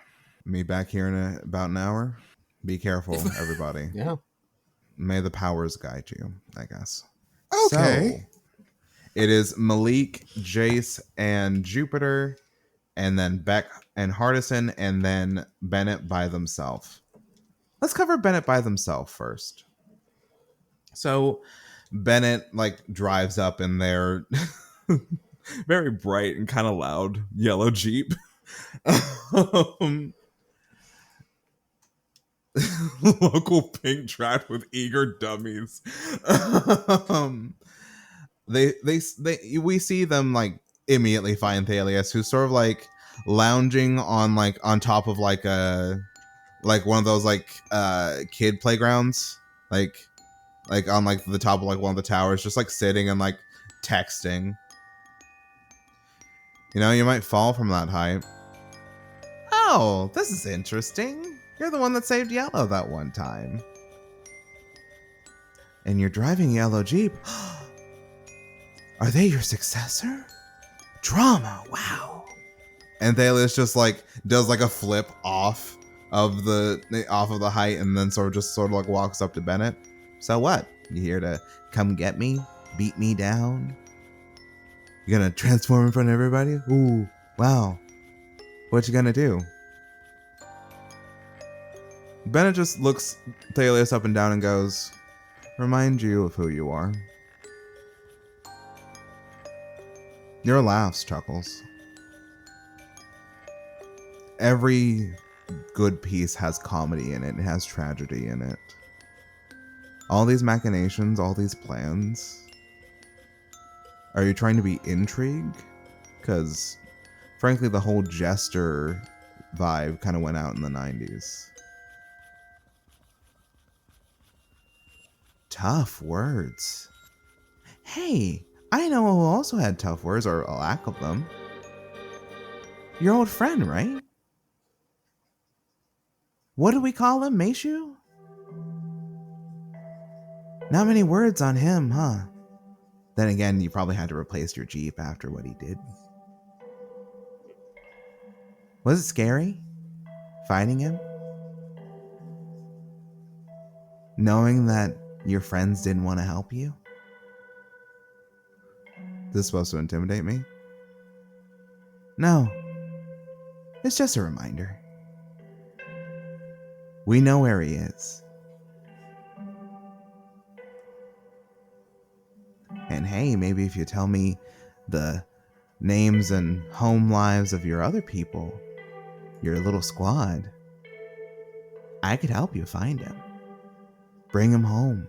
Me back here in about an hour. Be careful, everybody. Yeah. May the powers guide you, I guess. Okay. So, it is Malik, Jace, and Jupiter, and then Beck and Hardison, and then Bennett by themselves. Let's cover Bennett by themselves first. So Bennett drives up in their very bright and kind of loud yellow Jeep. Local pink track with eager dummies. We see them immediately find Thalius, who's sort of lounging on top of a one of those kid playgrounds, on the top of one of the towers, just sitting and texting. You might fall from that height. Oh, this is interesting. You're the one that saved Yellow that one time. And you're driving a yellow Jeep. Are they your successor? Drama, wow. And Thalius just does a flip off of the height and then sort of walks up to Bennett. So what? You here to come get me? Beat me down? You gonna transform in front of everybody? Ooh, wow. What you gonna do? Bennett just looks Thalius up and down and goes, remind you of who you are. Your laughs, Chuckles. Every good piece has comedy in it. It has tragedy in it. All these machinations, all these plans. Are you trying to be intrigue? Because, frankly, the whole jester vibe kind of went out in the 90s. Tough words. Hey, I know who also had tough words, or a lack of them. Your old friend, right? What do we call him, Meishu? Not many words on him, huh? Then again, you probably had to replace your Jeep after what he did. Was it scary finding him? Knowing that your friends didn't want to help you? Is this supposed to intimidate me? No. It's just a reminder. We know where he is. And hey, maybe if you tell me the names and home lives of your other people, your little squad, I could help you find him. Bring him home.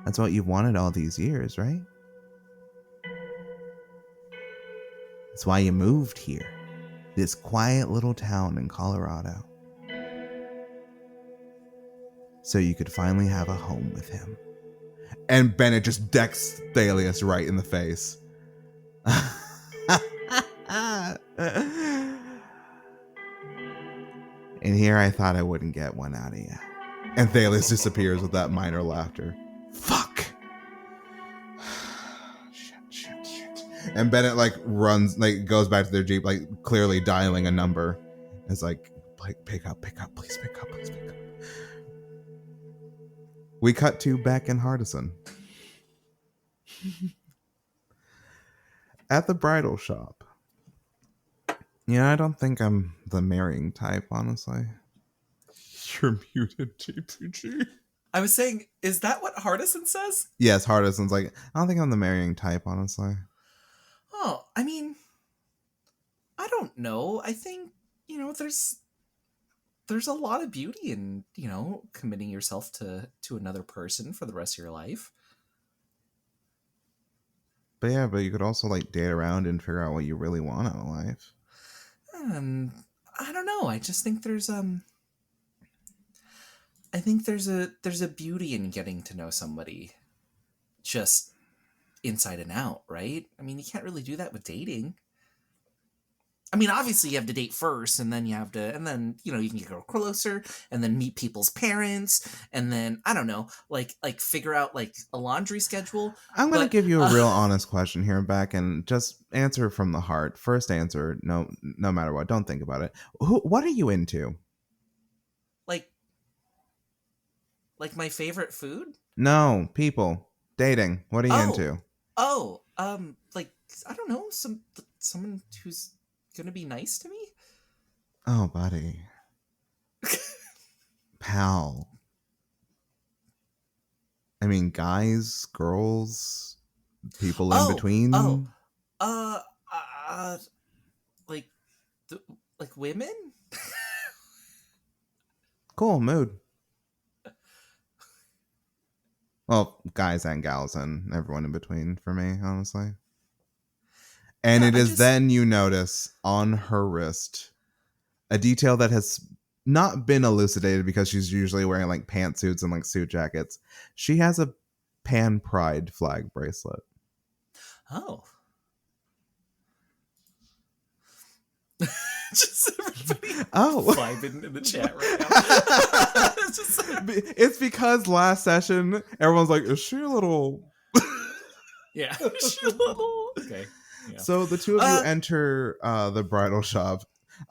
That's what you've wanted all these years, right? That's why you moved here. This quiet little town in Colorado. So you could finally have a home with him. And Bennett just decks Thalius right in the face. And here I thought I wouldn't get one out of you. And Thalius disappears with that minor laughter. Fuck! Shit. And Bennett like runs, like goes back to their Jeep, like clearly dialing a number. It's like, pick up, please pick up. We cut to Beck and Hardison. At the bridal shop. Yeah, I don't think I'm the marrying type, honestly. You're muted, JPG. I was saying, is that what Hardison says? Yes, Hardison's like, I don't think I'm the marrying type, honestly. Oh, I mean, I don't know. I think, there's a lot of beauty in, committing yourself to another person for the rest of your life. But yeah, but you could also like date around and figure out what you really want out of life. I don't know. I just think there's a beauty in getting to know somebody just inside and out, right? I mean, you can't really do that with dating. I mean, obviously you have to date first, and then you can get closer, and then meet people's parents, and then, I don't know, like figure out like a laundry schedule. I'm going to give you a real honest question here, Beck, and just answer from the heart. First answer, no matter what, don't think about it. What are you into? Like my favorite food? No, people. Dating. What are you into? Like, I don't know, someone who's gonna be nice to me? Oh, buddy. Pal. I mean, guys, girls, people in between. Like women? Cool, mood. Well, guys and gals and everyone in between for me, honestly. And it is then you notice on her wrist a detail that has not been elucidated because she's usually wearing like pantsuits and like suit jackets. She has a Pan Pride flag bracelet. Oh. Just everybody vibing in the chat right now. It's because last session everyone's like, is she a little Yeah. Is she a little Okay. Yeah. So the two of you enter the bridal shop.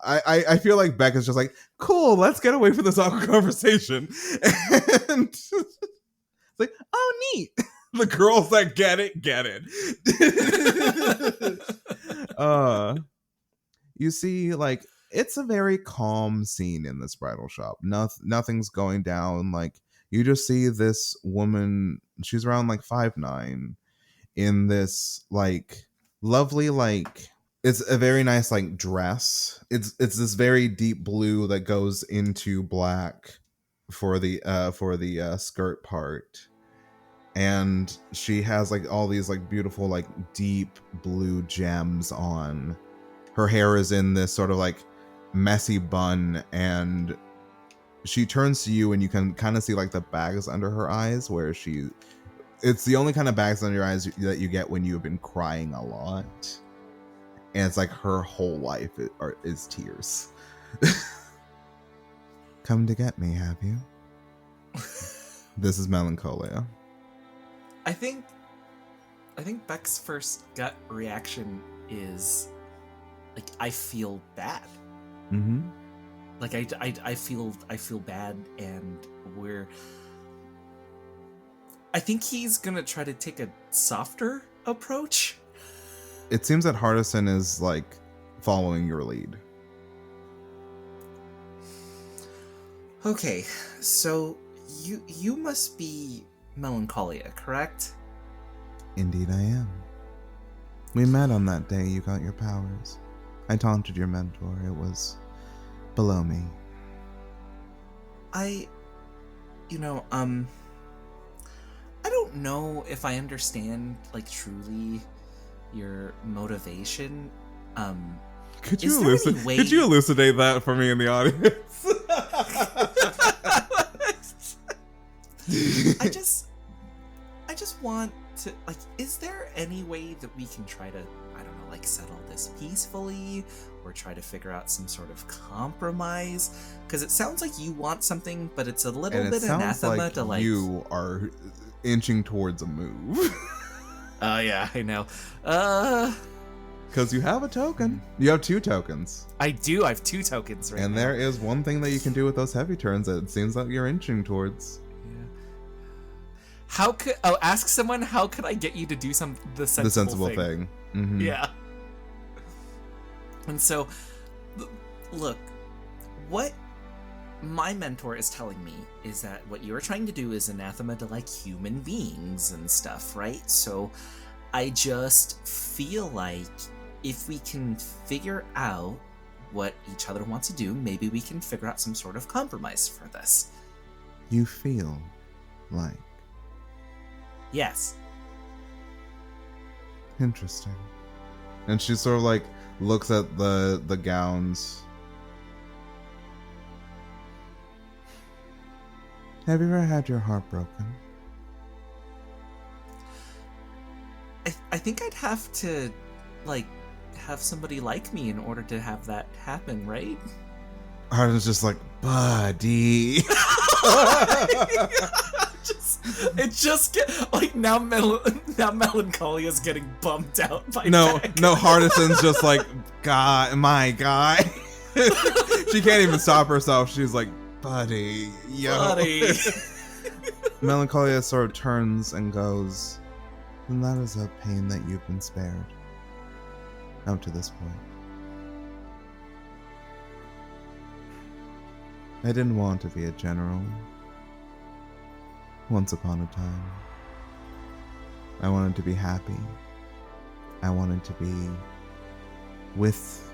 I feel like Beck is just like, cool, let's get away from this awkward conversation. And it's like, oh, neat. The girls that get it. You see, like, it's a very calm scene in this bridal shop. Nothing's going down. Like, you just see this woman, she's around like 5'9", in this like lovely, like, it's a very nice like dress. It's this very deep blue that goes into black for the skirt part. And she has like all these like beautiful like deep blue gems on. Her hair is in this sort of like messy bun, and she turns to you and you can kind of see like the bags under her eyes where it's the only kind of bags under your eyes that you get when you've been crying a lot. And it's like her whole life is tears. Come to get me, have you? This is Melancholia. I think Beck's first gut reaction is like I feel bad. Mm-hmm. Like I feel bad, and I think he's gonna try to take a softer approach. It seems that Hardison is like following your lead. Okay, so you must be Melancholia, correct? Indeed I am. We met on that day you got your powers. I taunted your mentor. It was below me. I don't know if I understand, like, truly your motivation. Could is you there any way- Could you elucidate that for me in the audience? I just want to, like, is there any way that we can try to, I don't know, like, settle this peacefully, or try to figure out some sort of compromise? Because it sounds like you want something, but it's a little And it bit sounds anathema like to, like, you are inching towards a move. Oh yeah, I know. Because you have a token. You have 2 tokens. I do. I have 2 tokens right And now. there is one thing that you can do with those heavy turns that it seems like you're inching towards. How could ask someone? How could I get you to do the sensible thing? Mm-hmm. Yeah. And so, look, what my mentor is telling me is that what you're trying to do is anathema to, like, human beings and stuff, right? So I just feel like if we can figure out what each other wants to do, maybe we can figure out some sort of compromise for this. You feel like. Yes. Interesting. And she sort of like looks at the gowns. Have you ever had your heart broken? I think I'd have to, like, have somebody like me in order to have that happen, right? Arden's just like, buddy. It just get like now Melancholia is getting bummed out by No, Beck. no, Hardison's just like, my guy. She can't even stop herself. She's like, buddy, yo. Buddy. Melancholia sort of turns and goes, then that is a pain that you've been spared. Up to this point. I didn't want to be a general. Once upon a time. I wanted to be happy. I wanted to be with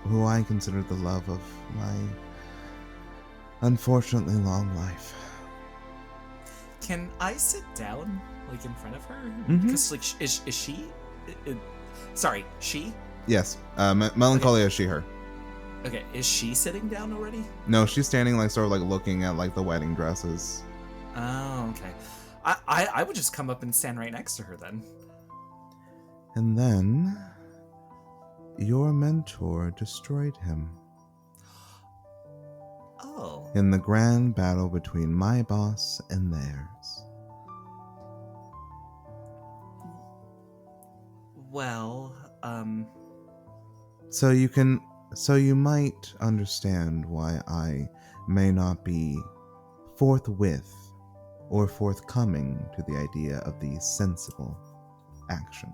who I considered the love of my unfortunately long life. Can I sit down, like, in front of her? Mhm. Because, like, is she? Sorry, she? Yes, Melancholia is she, her. Okay, is she sitting down already? No, she's standing like sort of like looking at like the wedding dresses. Oh, okay. I would just come up and stand right next to her then. And then your mentor destroyed him Oh. in the grand battle between my boss and theirs. Well, So you might understand why I may not be forthwith or forthcoming to the idea of the sensible action.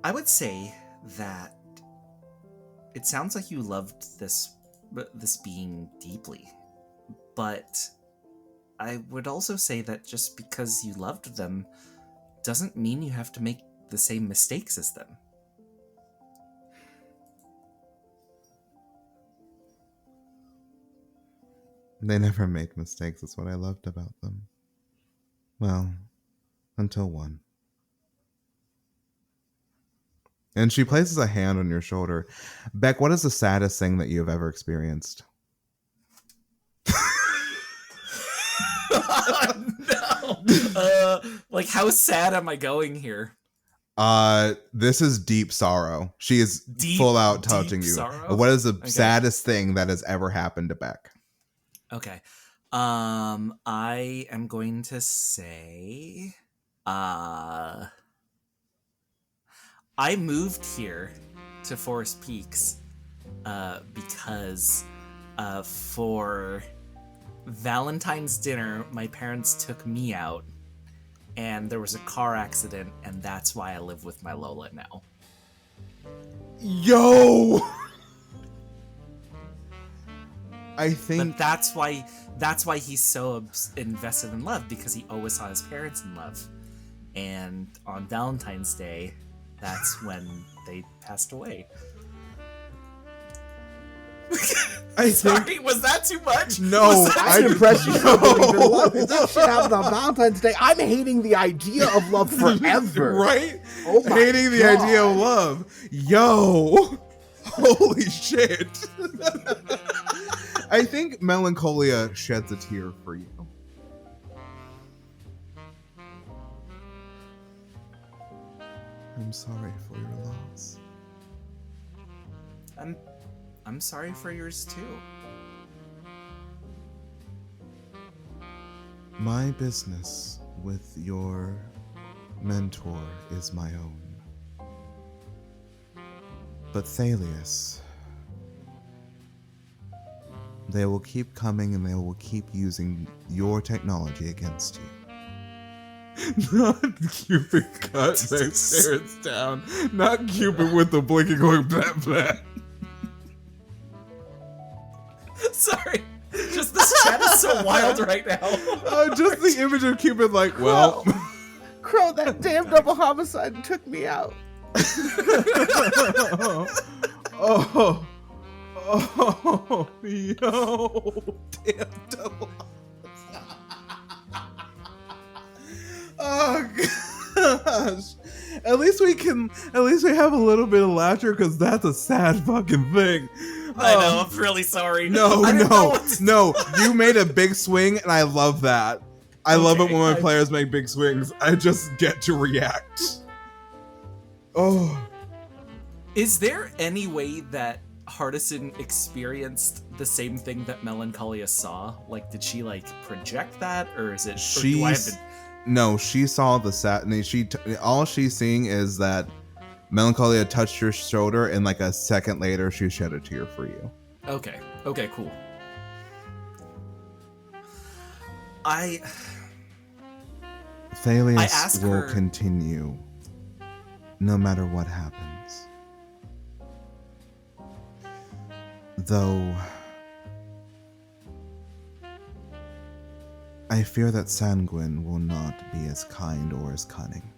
I would say that it sounds like you loved this being deeply, but I would also say that just because you loved them doesn't mean you have to make the same mistakes as them. They never make mistakes, that's what I loved about them. Well, until one. And she places a hand on your shoulder. Beck, what is the saddest thing that you have ever experienced? No. Like, how sad am I going here? This is deep sorrow. She is Deep, full out deep touching you. sorrow? What is the Okay. saddest thing that has ever happened to Beck? Okay. I am going to say I moved here to Forest Peaks because for Valentine's dinner, my parents took me out, and there was a car accident, and that's why I live with my Lola now. Yo! I think But that's why he's so invested in love, because he always saw his parents in love, and on Valentine's Day, that's when they passed away. Sorry, was that too much? No, I'm impressed you still believe in love. If that shit happened on Valentine's Day, I'm hating the idea of love forever. Right? Oh my Hating the God. idea of love. Yo! Holy shit. I think Melancholia sheds a tear for you. I'm sorry for your loss. I'm sorry for yours too. My business with your mentor is my own. But Thalius, they will keep coming and they will keep using your technology against you. Not Cupid cut their spirits down. Not Cupid with the blinking going blah blah. Sorry, just this chat is so wild right now. Just the image of Cupid like, well. Crow, that damn double homicide took me out. Oh, yo, damn double. Oh gosh. At least we have a little bit of laughter because that's a sad fucking thing. I know, I'm really sorry. No, I didn't know what to no. You made a big swing, and I love that. I love it when my players make big swings. I just get to react. Oh. Is there any way that Hardison experienced the same thing that Melancholia saw? Like, did she like project that, or is it? Or do I have to... No, she saw the all she's seeing is that Melancholia touched your shoulder, and like a second later, she shed a tear for you. Okay, cool. Thalius will continue, no matter what happens. Though, I fear that Sanguine will not be as kind or as cunning.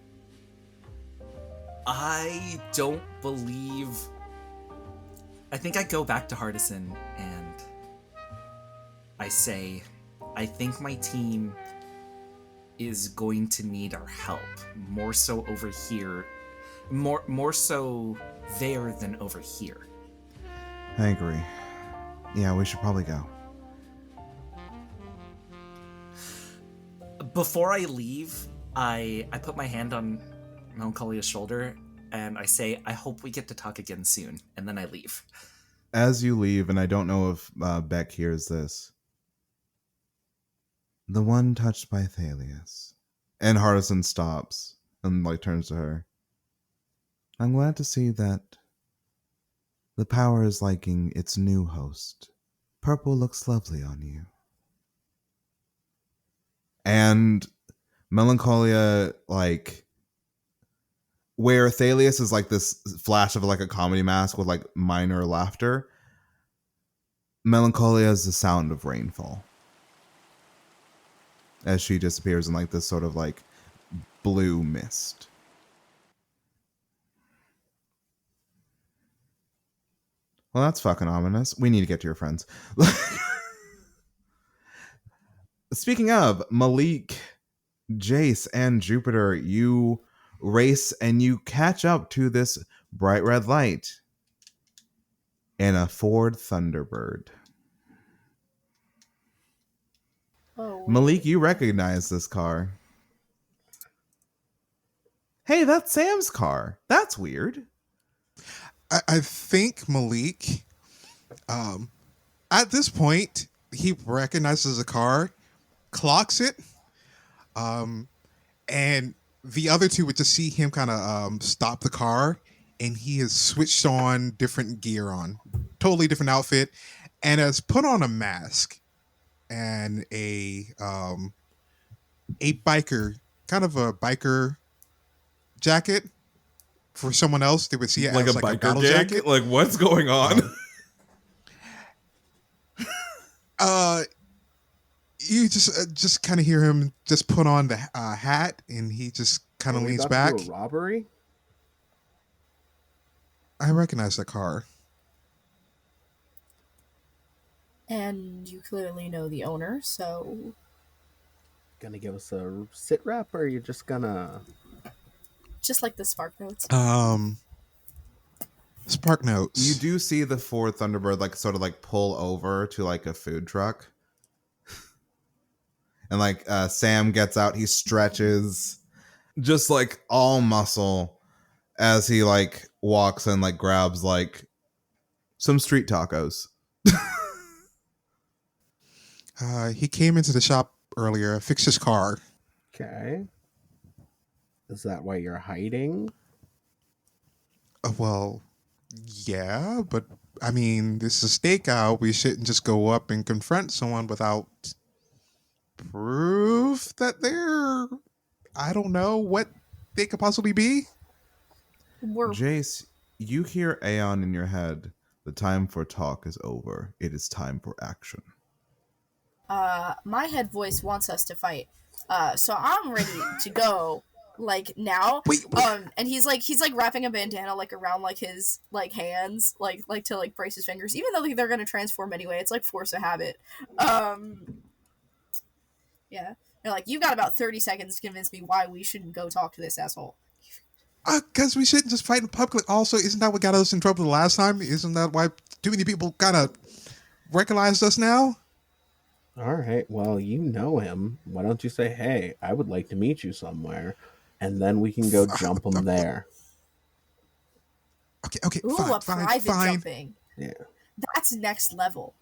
I don't believe... I think I go back to Hardison and I say, I think my team is going to need our help. More so over here. More so there than over here. I agree. Yeah, we should probably go. Before I leave, I put my hand on Melancolia's shoulder and I say, I hope we get to talk again soon, and then I leave. As you leave, and I don't know if Beck hears this, the one touched by Thalius. And Hardison stops and like turns to her. I'm glad to see that the power is liking its new host. Purple looks lovely on you. And Melancholia, like, where Thalius is like this flash of like a comedy mask with like minor laughter, Melancholia is the sound of rainfall. As she disappears in like this sort of like blue mist. Well, that's fucking ominous. We need to get to your friends. Speaking of, Malik, Jace, and Jupiter, you race and you catch up to this bright red light in a Ford Thunderbird. Oh, Malik, you recognize this car. Hey, that's Sam's car. That's weird. I think Malik, at this point, he recognizes a car, clocks it, and the other two would just see him kind of stop the car, and he has switched on different gear on, totally different outfit, and has put on a mask and a biker, kind of a biker jacket. For someone else, they would see it Like as a like a biker battle gig? jacket. Like, what's going on? Uh, you just kind of hear him just put on the hat, and he just kind Are of we leans about to back. do a robbery? I recognize that car. And you clearly know the owner, so Gonna give us a sit rep, or are you just gonna? just like the spark notes. Spark notes. You do see the Ford Thunderbird like sort of like pull over to like a food truck. And like Sam gets out, he stretches, just like all muscle as he like walks and like grabs like some street tacos. He came into the shop earlier, fixed his car. Okay. Is that why you're hiding? Well, yeah, but I mean, this is a stakeout. We shouldn't just go up and confront someone without proof that they're, I don't know what they could possibly be. We're Jace, you hear Aeon in your head. The time for talk is over. It is time for action. my head voice wants us to fight. So I'm ready to go like now. Wait, And he's like wrapping a bandana like around like his like hands, like to like brace his fingers, even though like, they're gonna transform anyway. It's like force of habit. Yeah. They're like, you've got about 30 seconds to convince me why we shouldn't go talk to this asshole. because we shouldn't just fight in public. Also, isn't that what got us in trouble the last time? Isn't that why too many people kind of recognized us now? All right. Well, you know him. Why don't you say, "Hey, I would like to meet you somewhere," and then we can go jump him there. Okay, Ooh, fine, a private fine. jumping. Yeah. That's next level.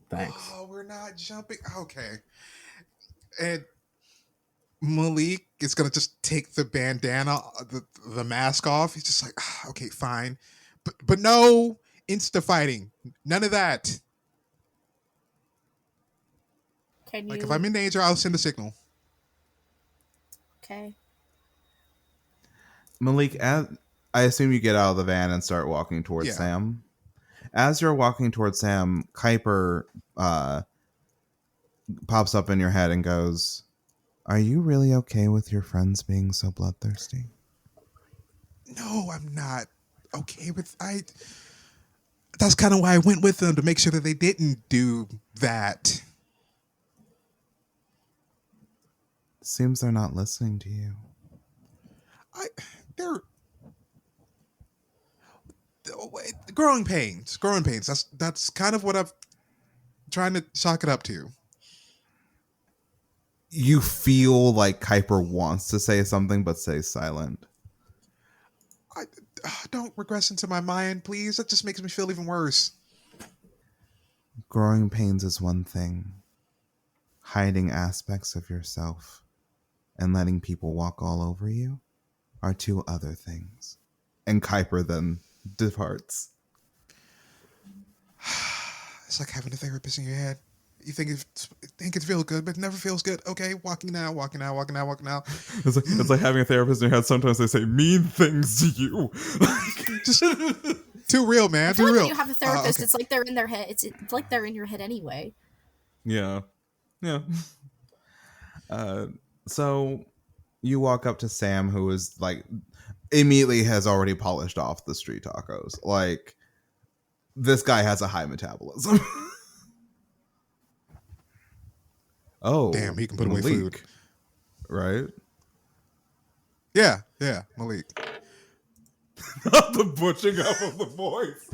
Thanks. Oh, we're not jumping. Okay. And Malik is gonna just take the bandana, the mask off. He's just like, okay, fine, but no insta fighting, none of that. Can you? Like if I'm in danger, I'll send a signal. Okay. Malik, I assume you get out of the van and start walking towards Yeah. Sam. As you're walking towards Sam, Kuiper pops up in your head and goes, "Are you really okay with your friends being so bloodthirsty?" No, I'm not okay with. That's kind of why I went with them, to make sure that they didn't do that. Seems they're not listening to you. They're growing pains. Growing pains. That's kind of what I'm trying to chalk it up to. You feel like Kuiper wants to say something but stays silent. Don't regress into my mind, please. That just makes me feel even worse. Growing pains is one thing. Hiding aspects of yourself and letting people walk all over you are two other things. And Kuiper then departs. It's like having a therapist in your head. You think it feels good, but it never feels good. Okay, walking now. It's like having a therapist in your head. Sometimes they say mean things to you. Just too real, man. I feel Too like real. when you have a therapist, Okay. it's like they're in their head. It's like they're in your head anyway. Yeah. So you walk up to Sam, who is like immediately has already polished off the street tacos. Like this guy has a high metabolism. Oh, Damn, he can put away Malik, food. right? Yeah, Malik. The butching up of the voice.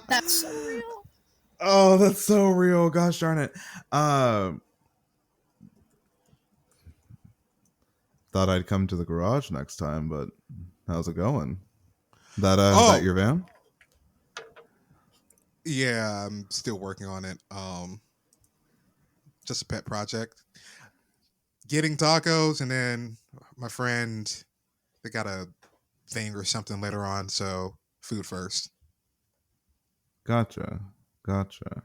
That's so real. Oh, that's so real. Gosh darn it. Thought I'd come to the garage next time, but how's it going? That your van? Yeah, I'm still working on it. Just a pet project. getting tacos, and then my friend, they got a thing or something later on, so food first. Gotcha. Gotcha.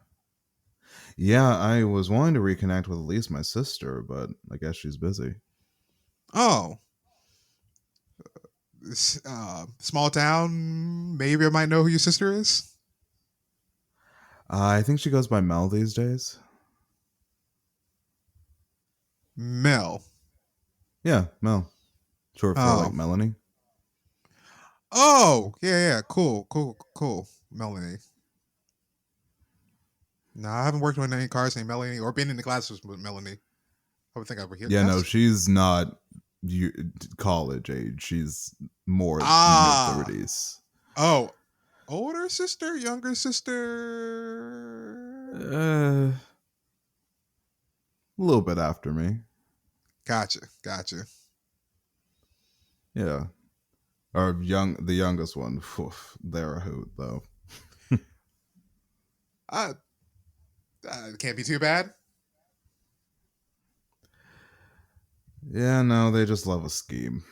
Yeah, I was wanting to reconnect with at least my sister, but I guess she's busy. Oh, small town. Maybe I might know who your sister is. I think she goes by Mel these days. Mel. Yeah, Mel. Short for Oh. like Melanie. Oh, yeah. Cool. Melanie. No, I haven't worked with any cars named Melanie or been in the classes with Melanie. I would think I would hear. Yeah, no, she's not college age. She's more Ah. mid-30s. Oh, older sister, younger sister. A little bit after me. Gotcha. Yeah. Or the youngest one. Oof, they're a hoot, though. It can't be too bad. Yeah, no, they just love a scheme.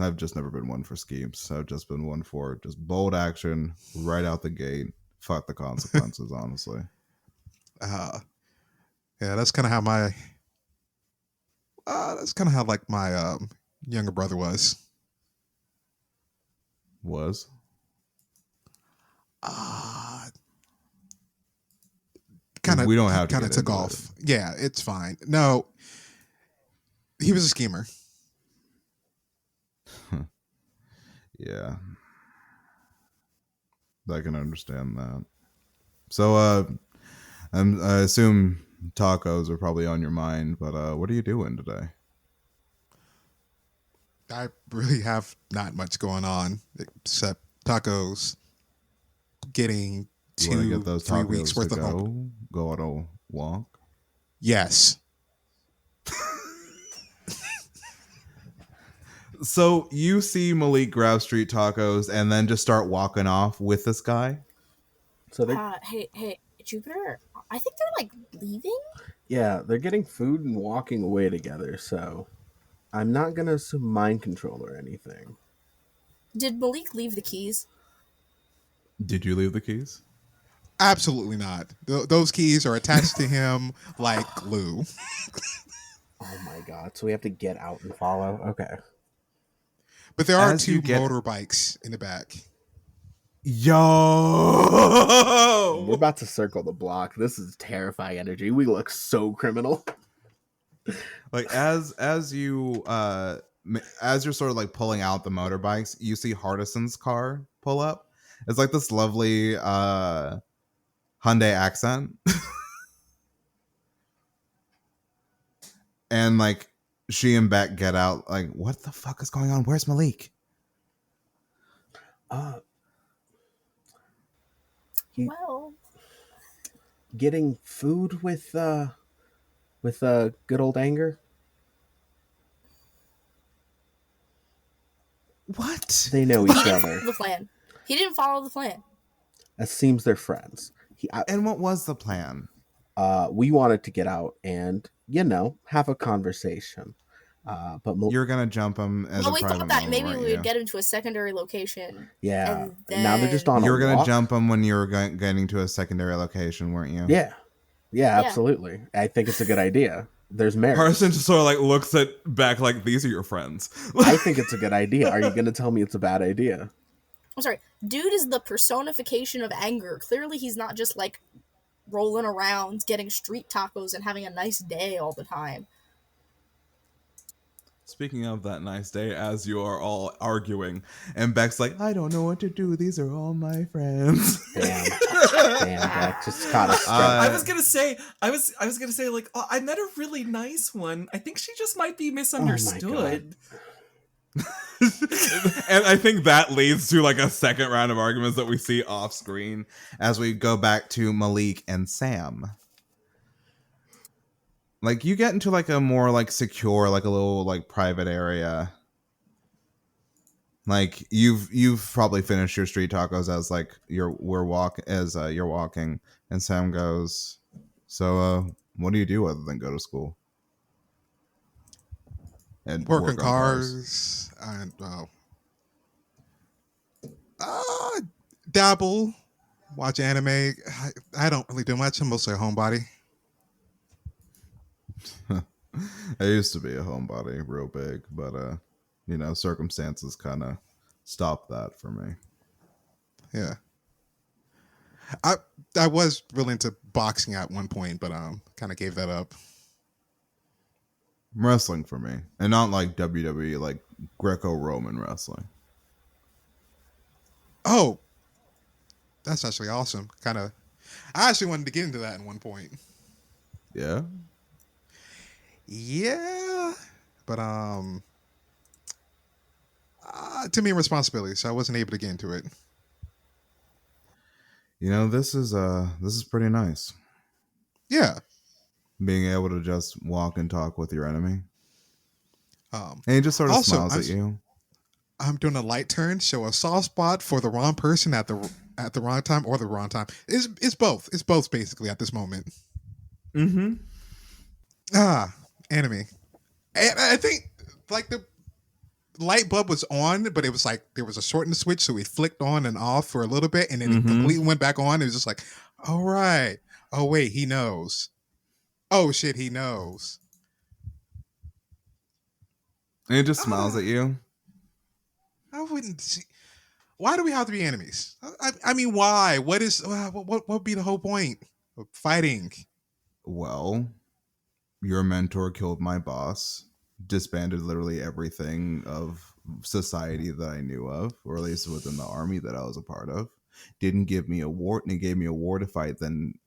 I've just never been one for schemes. I've just been one for just bold action right out the gate. Fuck the consequences, honestly. Yeah, that's kind of how my like my younger brother was. We don't have to kind of get took into off. it. Yeah, it's fine. No, he was a schemer. Yeah. I can understand that. So, I assume tacos are probably on your mind, but what are you doing today? I really have not much going on except tacos. Getting You want to get 2-3 those tacos weeks worth to of home. go on a walk? Yes. So you see Malik grab street tacos and then just start walking off with this guy? So they, Hey, Jupiter. I think they're like leaving. yeah, they're getting food and walking away together. So I'm not gonna assume mind control or anything. Did Malik leave the keys? Did you leave the keys? Absolutely not. Those keys are attached to him like glue. Oh my god! So we have to get out and follow. Okay. But there are As 2 you get- motorbikes in the back. Yo! We're about to circle the block. This is terrifying energy. We look so criminal. Like as you're sort of like pulling out the motorbikes, you see Hardison's car pull up. It's like this lovely Hyundai accent. And like she and Beck get out like, what the fuck is going on? Where's Malik? Well, Getting food with good old anger. What? They know he each didn't other. follow the plan. He didn't follow the plan. It seems they're friends. And what was the plan? We wanted to get out and have a conversation. But You're gonna jump him as Well, a we private thought that moment, maybe weren't we you? would get him to a secondary location. yeah, and now they're just on. You were a gonna walk. jump him when you were getting to a secondary location, weren't you? Yeah, absolutely. I think it's a good idea. There's merit. Carson just sort of like looks at Beck like, these are your friends. I think it's a good idea. Are you going to tell me it's a bad idea? I'm sorry. Dude is the personification of anger. Clearly, he's not just like rolling around, getting street tacos, and having a nice day all the time. Speaking of that nice day, as you are all arguing, and Beck's like, I don't know what to do. These are all my friends. Damn, Beck just caught us. I was gonna say, like, oh, I met a really nice one. I think she just might be misunderstood. And I think that leads to like a second round of arguments that we see off screen as we go back to Malik and Sam. Like you get into like a more like secure, like a little like private area. Like you've probably finished your street tacos as like you're walking, and Sam goes, so what do you do other than go to school? and Work on cars and dabble, watch anime. I don't really do much. I'm mostly a homebody. I used to be a homebody real big, but circumstances kind of stopped that for me. Yeah. I was really into boxing at one point, but kind of gave that up. Wrestling for me, and not like WWE, like Greco-Roman wrestling. Oh, that's actually awesome. I actually wanted to get into that at one point. Yeah. Yeah, but too many responsibilities, so I wasn't able to get into it. This is pretty nice. Yeah. Being able to just walk and talk with your enemy. And he just sort of also, smiles at you. I'm doing a light turn, show a soft spot for the wrong person at the wrong time or the wrong time. It's both. It's both basically at this moment. Mm-hmm. Anime. And I think like the light bulb was on, but it was like there was a shortened switch, so we flicked on and off for a little bit, and then it completely went back on. It was just like, all right. Oh wait, he knows. Oh shit, he knows. And he just smiles at you. I wouldn't see. Why do we have to be enemies? I mean, why? What would be the whole point of fighting? Well, your mentor killed my boss, disbanded literally everything of society that I knew of, or at least within the army that I was a part of. Didn't give me a war, and he gave me a war to fight, then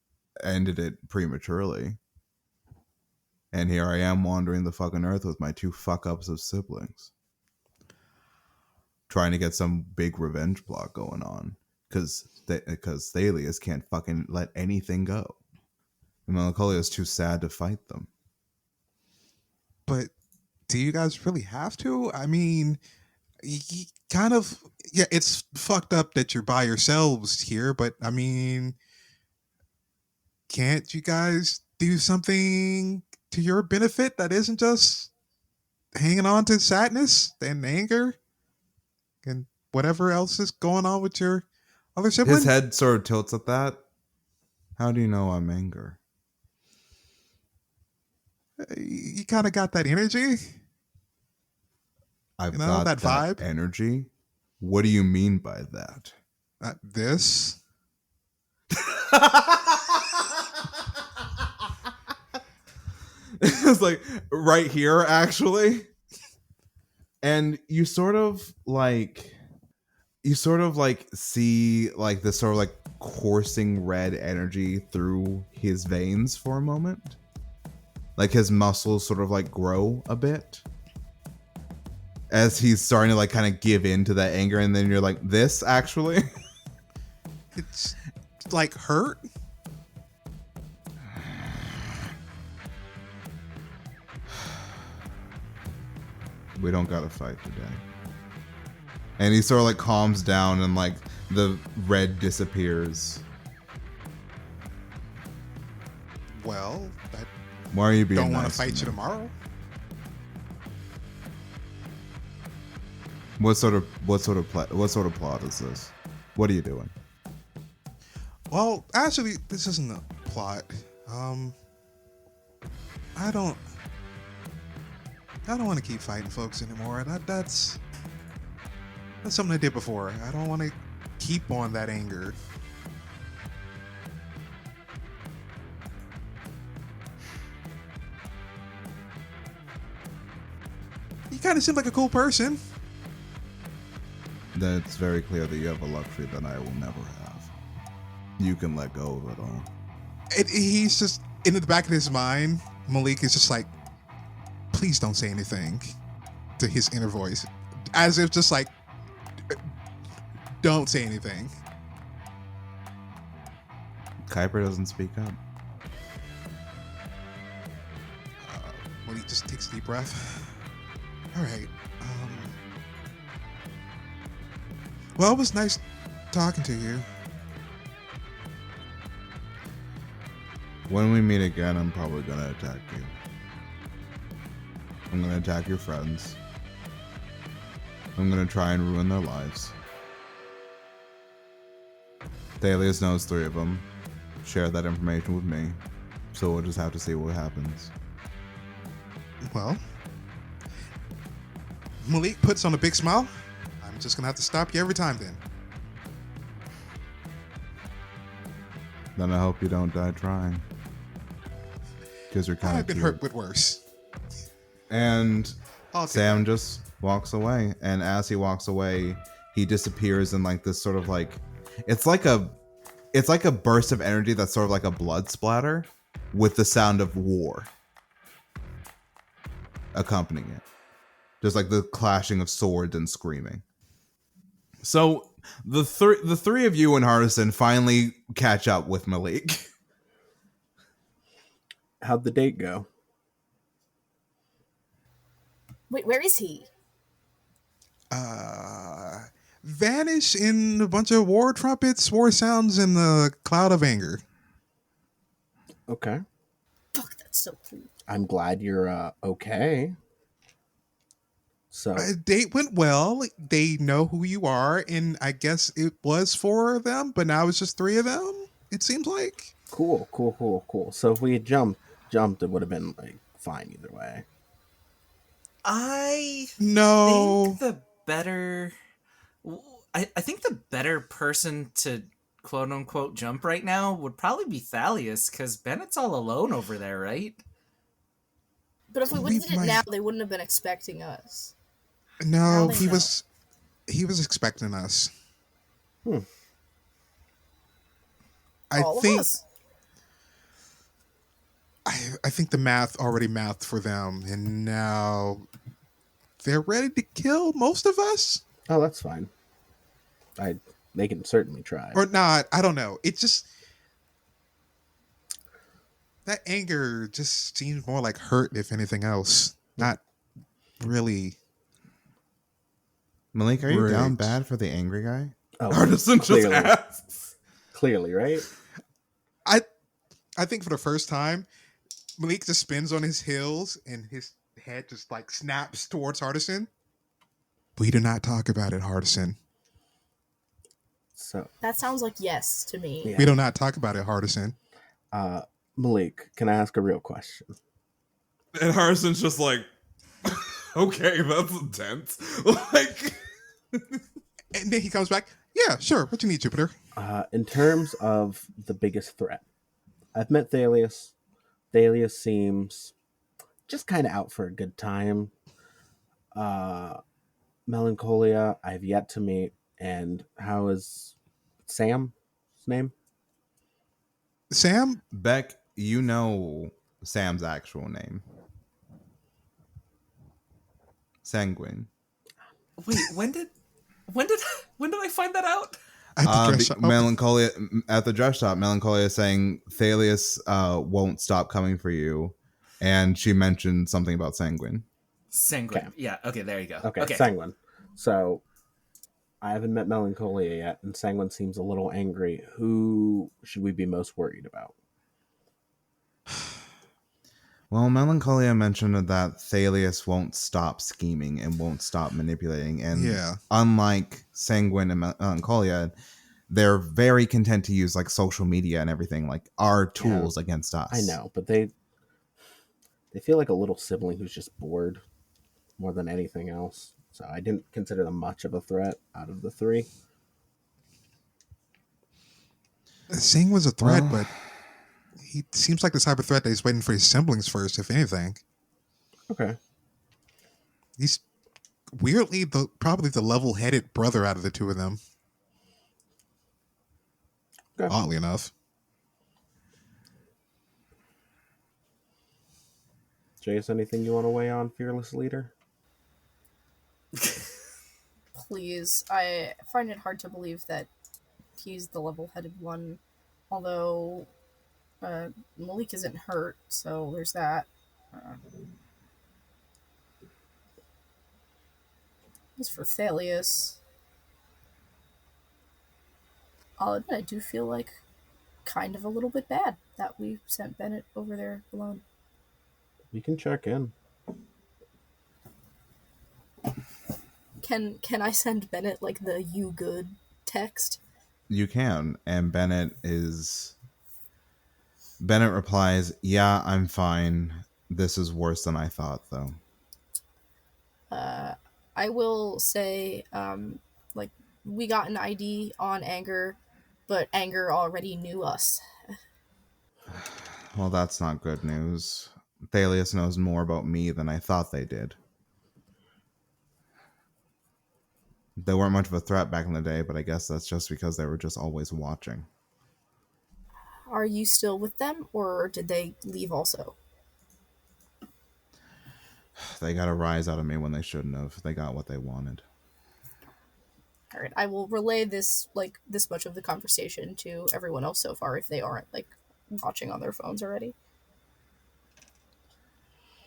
ended it prematurely. And here I am wandering the fucking earth with my two fuck-ups of siblings. Trying to get some big revenge plot going on. Because Thalius can't fucking let anything go. And Melancholia is too sad to fight them. But do you guys really have to? I mean, kind of, yeah, it's fucked up that you're by yourselves here, but I mean, can't you guys do something to your benefit that isn't just hanging on to sadness and anger and whatever else is going on with your other sibling? His head sort of tilts at that. How do you know I'm angry? You kind of got that energy. I've got that vibe. Energy. What do you mean by that? This. It's like right here, actually. And you sort of like see like this sort of like coursing red energy through his veins for a moment. Like his muscles sort of like grow a bit as he's starting to like kind of give in to that anger, and then you're like, this actually? It's like hurt. We don't gotta fight today. And he sort of like calms down and like the red disappears. Well, why are you being don't nice want to fight to you tomorrow? What sort of plot is this? What are you doing? Well, actually, this isn't a plot. I don't want to keep fighting folks anymore. That's something I did before. I don't want to keep on that anger. You kind of seem like a cool person. Then it's very clear that you have a luxury that I will never have. You can let go of it all. He's just, in the back of his mind, Malik is just like, please don't say anything, to his inner voice. As if just like, don't say anything. Kuiper doesn't speak up. When he just takes a deep breath. All right. Well, it was nice talking to you. When we meet again, I'm probably gonna attack you. I'm gonna attack your friends. I'm gonna try and ruin their lives. Thalius knows 3 of them. Share that information with me. So we'll just have to see what happens. Well, Malik puts on a big smile. I'm just gonna have to stop you every time then. Then I hope you don't die trying. Because you're kind of I've been hurt with worse. And I'll take Sam just walks away. And as he walks away, he disappears in like this sort of like it's like a burst of energy that's sort of like a blood splatter with the sound of war accompanying it. Just like the clashing of swords and screaming. So the three of you and Hardison finally catch up with Malik. How'd the date go? Wait, where is he? Vanish in a bunch of war trumpets, war sounds, and the cloud of anger. Okay. Fuck, that's so cool. I'm glad you're okay. So Date went well. They know who you are, and I guess it was 4 of them, but now it's just 3 of them. It seems like. cool. So if we had jumped, it would have been like fine either way. I No. think the better... I think the better person to quote unquote jump right now would probably be Thalius, because Bennett's all alone over there, right? But if we We did it might- now, they wouldn't have been expecting us. No, Now they he know. was expecting us. I All think of us. I think the math already mathed for them, and now they're ready to kill most of us, Oh, that's fine. They can certainly try. or not. I don't know. It just that anger just seems more like hurt, if anything else. Not really. Malik, are you down Right. bad for the angry guy? Oh, Hardison just clearly. asks. Clearly, right? I think for the first time, Malik just spins on his heels, and his head just like snaps towards Hardison. We do not talk about it, Hardison. So, That sounds like yes to me. Yeah. We do not talk about it, Hardison. Malik, can I ask a real question? And Harrison's just like, okay, that's intense. Like, And then he comes back. Yeah, sure. What you need, Jupiter? In terms of the biggest threat, I've met Thalius. Thalius seems just kind of out for a good time. Melancholia, I've yet to meet. And how is Sam's name? Sam? Beck, you know Sam's actual name. Sanguine. Wait, when did I find that out? At the dress shop. Melancholia at the dress shop. Melancholia is saying Thalius won't stop coming for you, and she mentioned something about Sanguine. Sanguine. Okay. Yeah, okay, there you go. Okay, Sanguine. So I haven't met Melancholia yet, and Sanguine seems a little angry. Who should we be most worried about? Well, Melancholia mentioned that Thalius won't stop scheming and won't stop manipulating, and Yeah. unlike Sanguine and Melancholia, they're very content to use like social media and everything, like our tools against us. I know, but they feel like a little sibling who's just bored more than anything else. So I didn't consider them much of a threat out of the 3. Singh was a threat, Well- but he seems like the type of threat that he's waiting for his siblings first, if anything. Okay. He's weirdly probably the level-headed brother out of the 2 of them. Okay. Oddly enough. Jace, anything you want to weigh on, Fearless Leader? Please, I find it hard to believe that he's the level-headed one. Although Malik isn't hurt, so there's that. As for Thalius, I'll admit I do feel like kind of a little bit bad that we sent Bennett over there alone. We can check in. Can I send Bennett like the "you good" text? You can, and Bennett replies, "Yeah, I'm fine. This is worse than I thought, though." I will say, like, we got an ID on Anger, but Anger already knew us. Well, that's not good news. Thalius knows more about me than I thought they did. They weren't much of a threat back in the day, but I guess that's just because they were just always watching. Are you still with them, or did they leave also? They got a rise out of me when they shouldn't have. They got what they wanted. All right, I will relay this much of the conversation to everyone else so far if they aren't like watching on their phones already.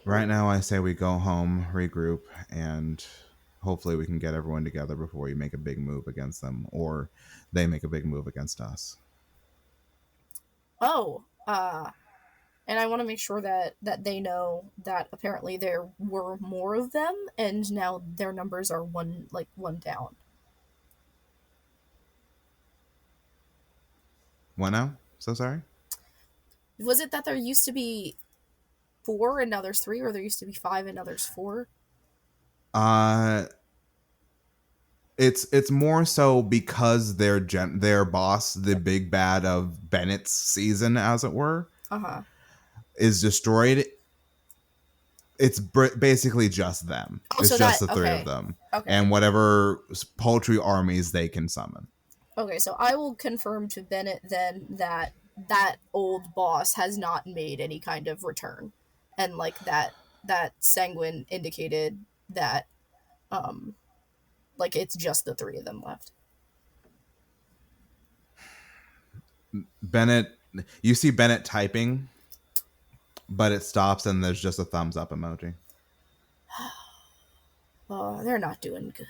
Right now, I say we go home, regroup, and hopefully we can get everyone together before we make a big move against them, or they make a big move against us. Oh, and I want to make sure that they know that apparently there were more of them, and now their numbers are one down. What now? So sorry? Was it that there used to be 4 and now there's 3, or there used to be 5 and now there's 4? It's more so because their boss, the big bad of Bennett's season, as it were, is destroyed. It's basically just them. Oh, it's so just that, the three okay. of them, Okay. and whatever paltry armies they can summon. Okay, so I will confirm to Bennett then that that old boss has not made any kind of return, and like that Sanguine indicated that like it's just the 3 of them left. Bennett, you see Bennett typing, but it stops and there's just a thumbs up emoji. They're not doing good.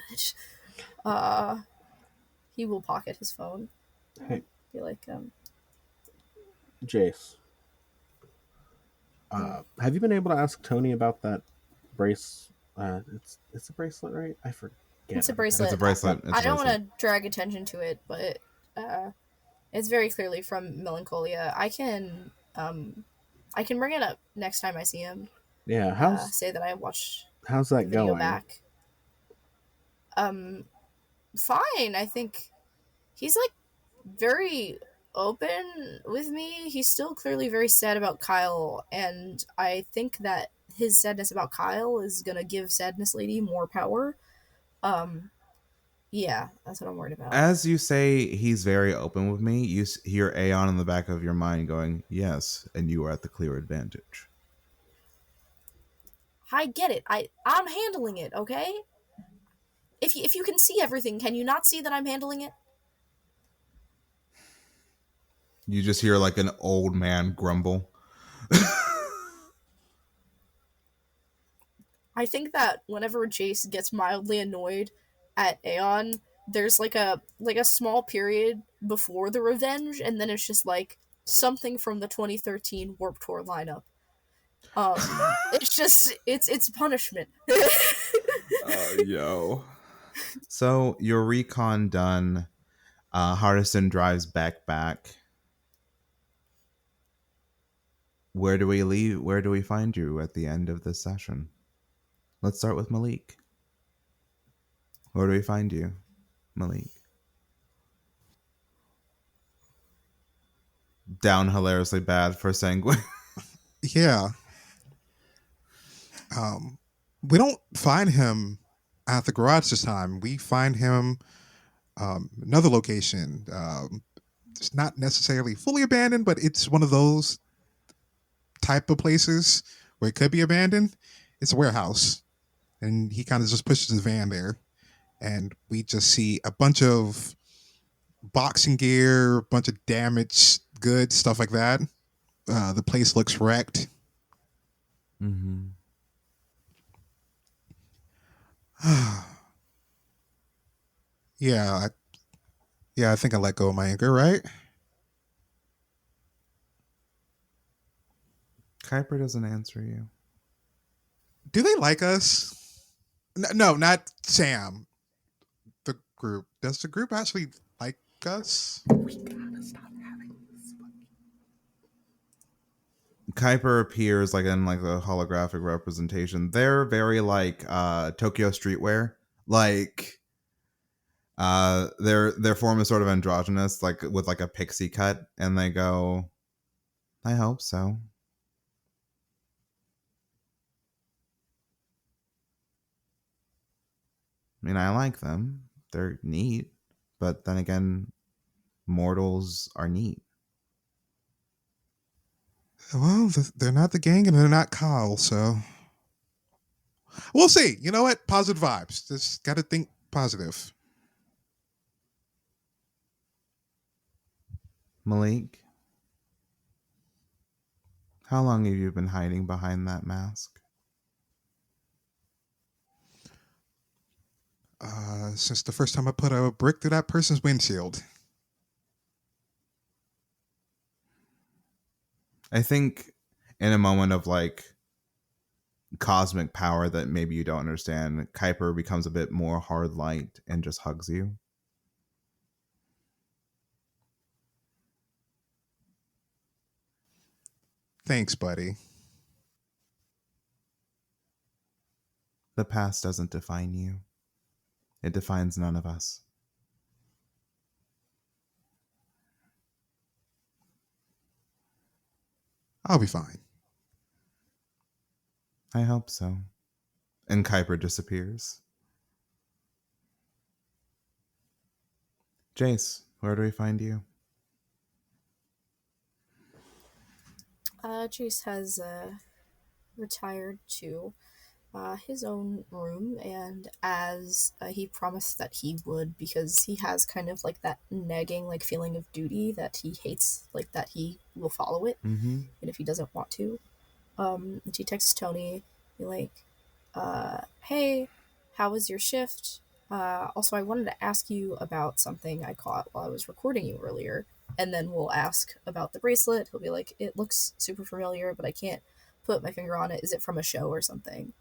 He will pocket his phone. Hey, Be like, Jace. Have you been able to ask Tony about that brace? It's a bracelet, right? I forget. It's a bracelet. It's a bracelet. I don't want to drag attention to it, but it's very clearly from Melancholia. I can bring it up next time I see him. Yeah, say that I watched. How's that video going? back. Fine. I think he's like very open with me. He's still clearly very sad about Kyle, and I think that his sadness about Kyle is gonna give Sadness Lady more power. Yeah, that's what I'm worried about. As you say, he's very open with me. You hear Aeon in the back of your mind going, "Yes, and you are at the clear advantage." I get it. I'm handling it, okay? If you can see everything, can you not see that I'm handling it? You just hear like an old man grumble. I think that whenever Jace gets mildly annoyed at Aeon, there's like a small period before the revenge, and then it's just like something from the 2013 Warped Tour lineup. It's just it's punishment. Yo. So your recon done. Hardison drives back. Where do we leave? Where do we find you at the end of this session? Let's start with Malik. Where do we find you, Malik? Down hilariously bad for Sanguine. Yeah. We don't find him at the garage this time. We find him another location. It's not necessarily fully abandoned, but it's one of those type of places where it could be abandoned. It's a warehouse, and he kind of just pushes his van there, and we just see a bunch of boxing gear, a bunch of damaged goods, stuff like that. The place looks wrecked. Mm-hmm. Yeah, I think I let go of my anger, right? Kuiper doesn't answer you. Do they like us? No, not Sam. group. Does the group actually like us? We gotta stop having this. Kuiper appears like in like a holographic representation. They're very like Tokyo streetwear. Like their form is sort of androgynous, like with like a pixie cut, and they go, I hope so. I mean, I like them. They're neat. But then again, mortals are neat. Well, they're not the gang and they're not Kyle, so we'll see. You know what? Positive vibes. Just got to think positive. Malik, how long have you been hiding behind that mask? Since the first time I put a brick through that person's windshield. I think in a moment of like cosmic power that maybe you don't understand, Kuiper becomes a bit more hard light and just hugs you. Thanks, buddy. The past doesn't define you. It defines none of us. I'll be fine. I hope so. And Kuiper disappears. Jace, where do we find you? Jace has retired to his own room, and as he promised that he would, because he has kind of like that nagging like feeling of duty that he hates, like that he will follow it, Mm-hmm. and if he doesn't want to, and he texts Tony, be like, hey, how was your shift? Also, I wanted to ask you about something I caught while I was recording you earlier. And then we'll ask about the bracelet. He'll be like, it looks super familiar, but I can't put my finger on it. Is it from a show or something?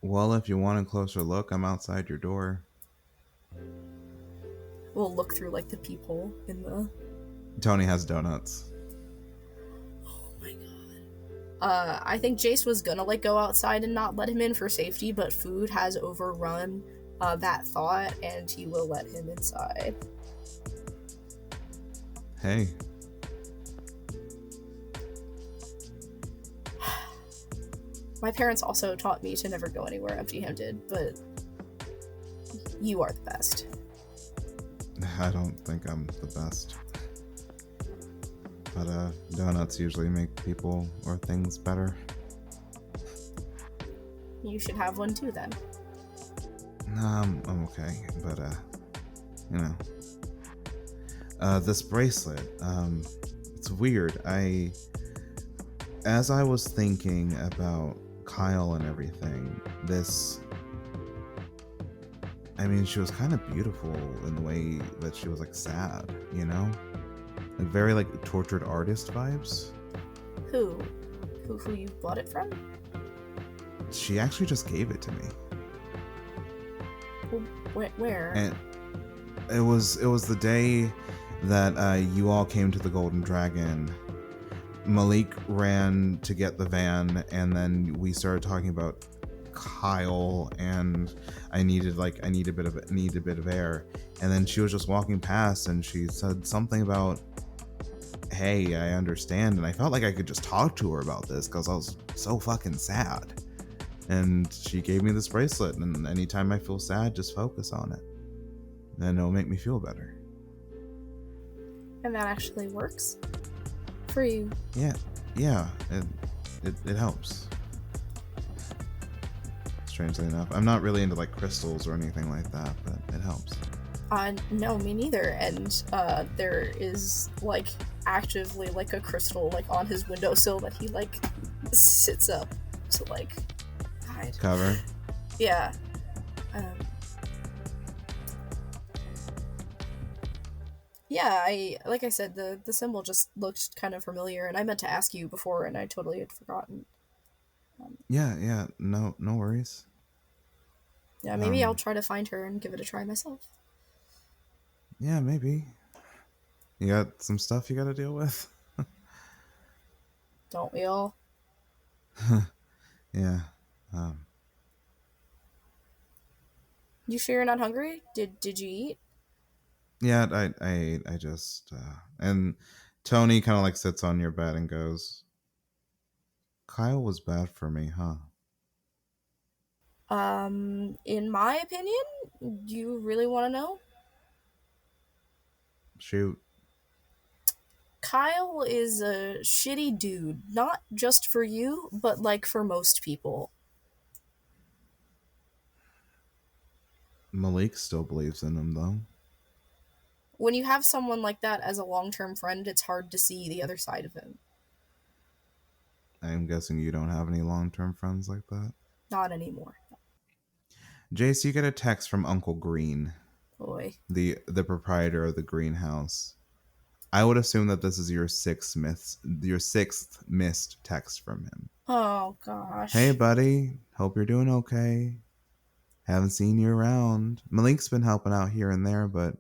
Well, if you want a closer look, I'm outside your door. We'll look through like the peephole in the. Tony has donuts. Oh my god. I think Jace was gonna like go outside and not let him in for safety, but food has overrun that thought, and he will let him inside. Hey. My parents also taught me to never go anywhere empty-handed, but you are the best. I don't think I'm the best. But donuts usually make people or things better. You should have one too then. I'm okay, but you know. This bracelet, it's weird. As I was thinking about Kyle and everything, I mean, she was kind of beautiful in the way that she was like sad, you know? Like very like tortured artist vibes. Who you bought it from? She actually just gave it to me. Where? And it was the day that you all came to the Golden Dragon. Malik ran to get the van, and then we started talking about Kyle, and I needed a bit of air, and then she was just walking past, and she said something about, "Hey, I understand," and I felt like I could just talk to her about this because I was so fucking sad. And she gave me this bracelet, and anytime I feel sad, just focus on it, and it'll make me feel better. And that actually works for you. Yeah, it helps. Strangely enough, I'm not really into like crystals or anything like that, but it helps. No, me neither. And there is like actively like a crystal like on his windowsill that he like sits up to like hide. Cover. Yeah. Yeah, like I said, the symbol just looked kind of familiar, and I meant to ask you before, and I totally had forgotten. Yeah, no worries. Yeah, maybe I'll try to find her and give it a try myself. Yeah, maybe. You got some stuff you gotta deal with? Don't we all? Yeah. Um, You sure you're not hungry? Did you eat? yeah, I just, and Tony kind of like sits on your bed and goes, Kyle was bad for me, huh? In my opinion, do you really want to know? Shoot. Kyle is a shitty dude, not just for you, but like for most people. Malik still believes in him, though. When you have someone like that as a long-term friend, it's hard to see the other side of him. I'm guessing you don't have any long-term friends like that. Not anymore. Jace, you get a text from Uncle Green, Boy. the proprietor of the greenhouse. I would assume that this is your sixth missed text from him. Oh gosh. Hey, buddy. Hope you're doing okay. Haven't seen you around. Malik's been helping out here and there, but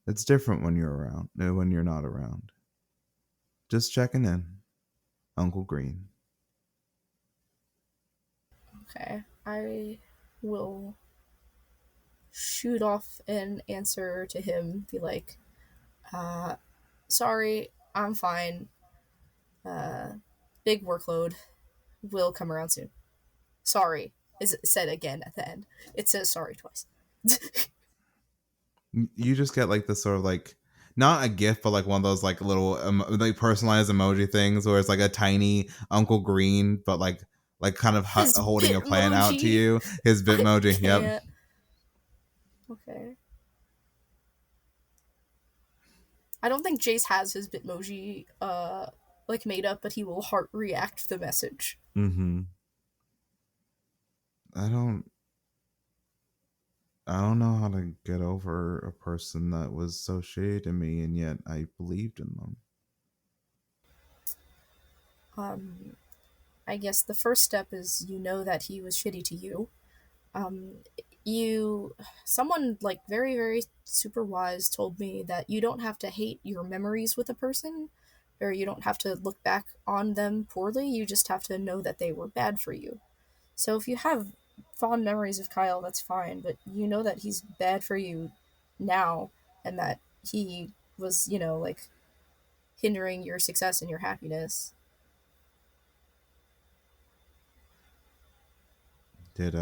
it's different when you're around. When you're not around. Just checking in, Uncle Green. Okay, I will shoot off an answer to him. Be like, sorry, I'm fine. Big workload. Will come around soon. Sorry is said again at the end. It says sorry twice. You just get like this sort of like, not a gift, but like one of those like little like personalized emoji things where it's like a tiny Uncle Green, but like kind of holding a plan out to you. His Bitmoji. Yep. Okay. I don't think Jace has his Bitmoji like made up, but he will heart react the message. Mm-hmm. I don't know how to get over a person that was so shitty to me, and yet I believed in them. I guess the first step is you know that he was shitty to you. Someone like very, very super wise told me that you don't have to hate your memories with a person, or you don't have to look back on them poorly, you just have to know that they were bad for you. So if you have fond memories of Kyle, that's fine, but you know that he's bad for you now, and that he was, like, hindering your success and your happiness. Did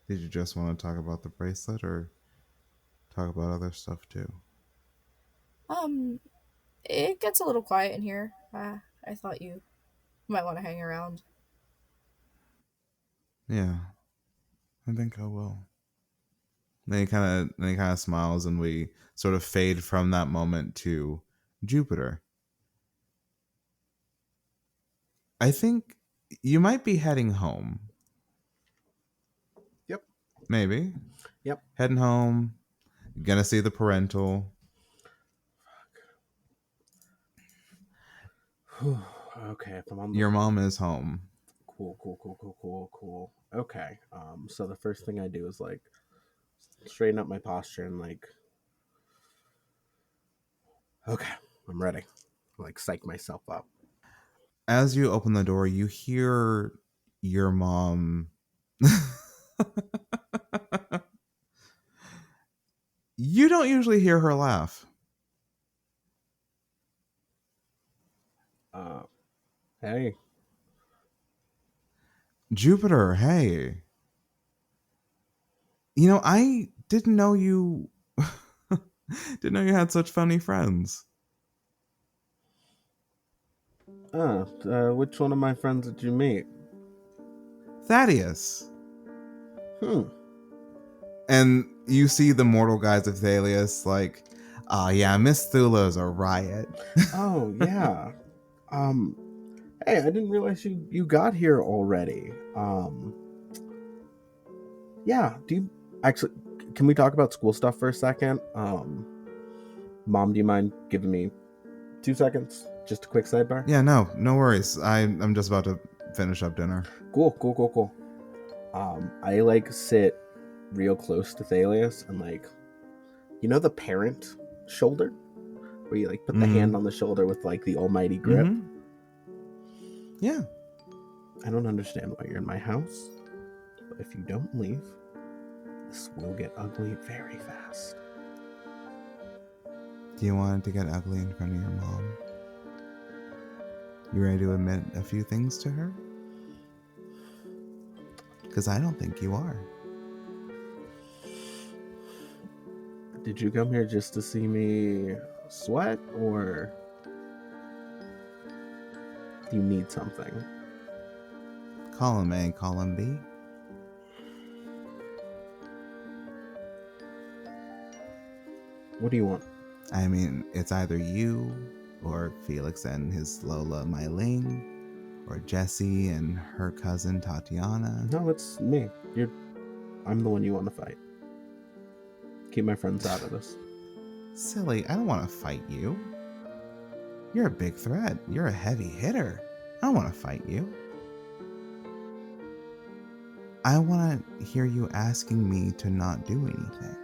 you just want to talk about the bracelet or talk about other stuff too? It gets a little quiet in here. I thought you might want to hang around. Yeah, I think I will. Then he kind of smiles, and we sort of fade from that moment to Jupiter. I think you might be heading home. Yep. Maybe. Yep. Heading home. Gonna see the parental. Okay, if I'm on Your mom is home. Cool. Okay. So the first thing I do is like straighten up my posture and like, okay, I'm ready. Like psych myself up. As you open the door, you hear your mom. You don't usually hear her laugh. Hey. Jupiter, hey. I didn't know you had such funny friends. Which one of my friends did you meet? Thaddeus. And you see the mortal guys of Thalius like, oh yeah, Miss Thula's a riot. Oh yeah. Hey, I didn't realize you got here already. Yeah, can we talk about school stuff for a second? Mom, do you mind giving me 2 seconds? Just a quick sidebar? Yeah, no worries. I'm just about to finish up dinner. Cool. I like sit real close to Thalius and like, you know, the parent shoulder where you like put the hand on the shoulder with like the almighty grip. Yeah. I don't understand why you're in my house, but if you don't leave, this will get ugly very fast. Do you want it to get ugly in front of your mom? You ready to admit a few things to her? Because I don't think you are. Did you come here just to see me sweat, or do you need something? Column A, column B. What do you want? I mean, it's either you, or Felix and his Lola Mylene, or Jessie and her cousin Tatiana. No, it's me. I'm the one you want to fight. Keep my friends out of this. Silly, I don't want to fight you. You're a big threat. You're a heavy hitter. I don't want to fight you. I want to hear you asking me to not do anything.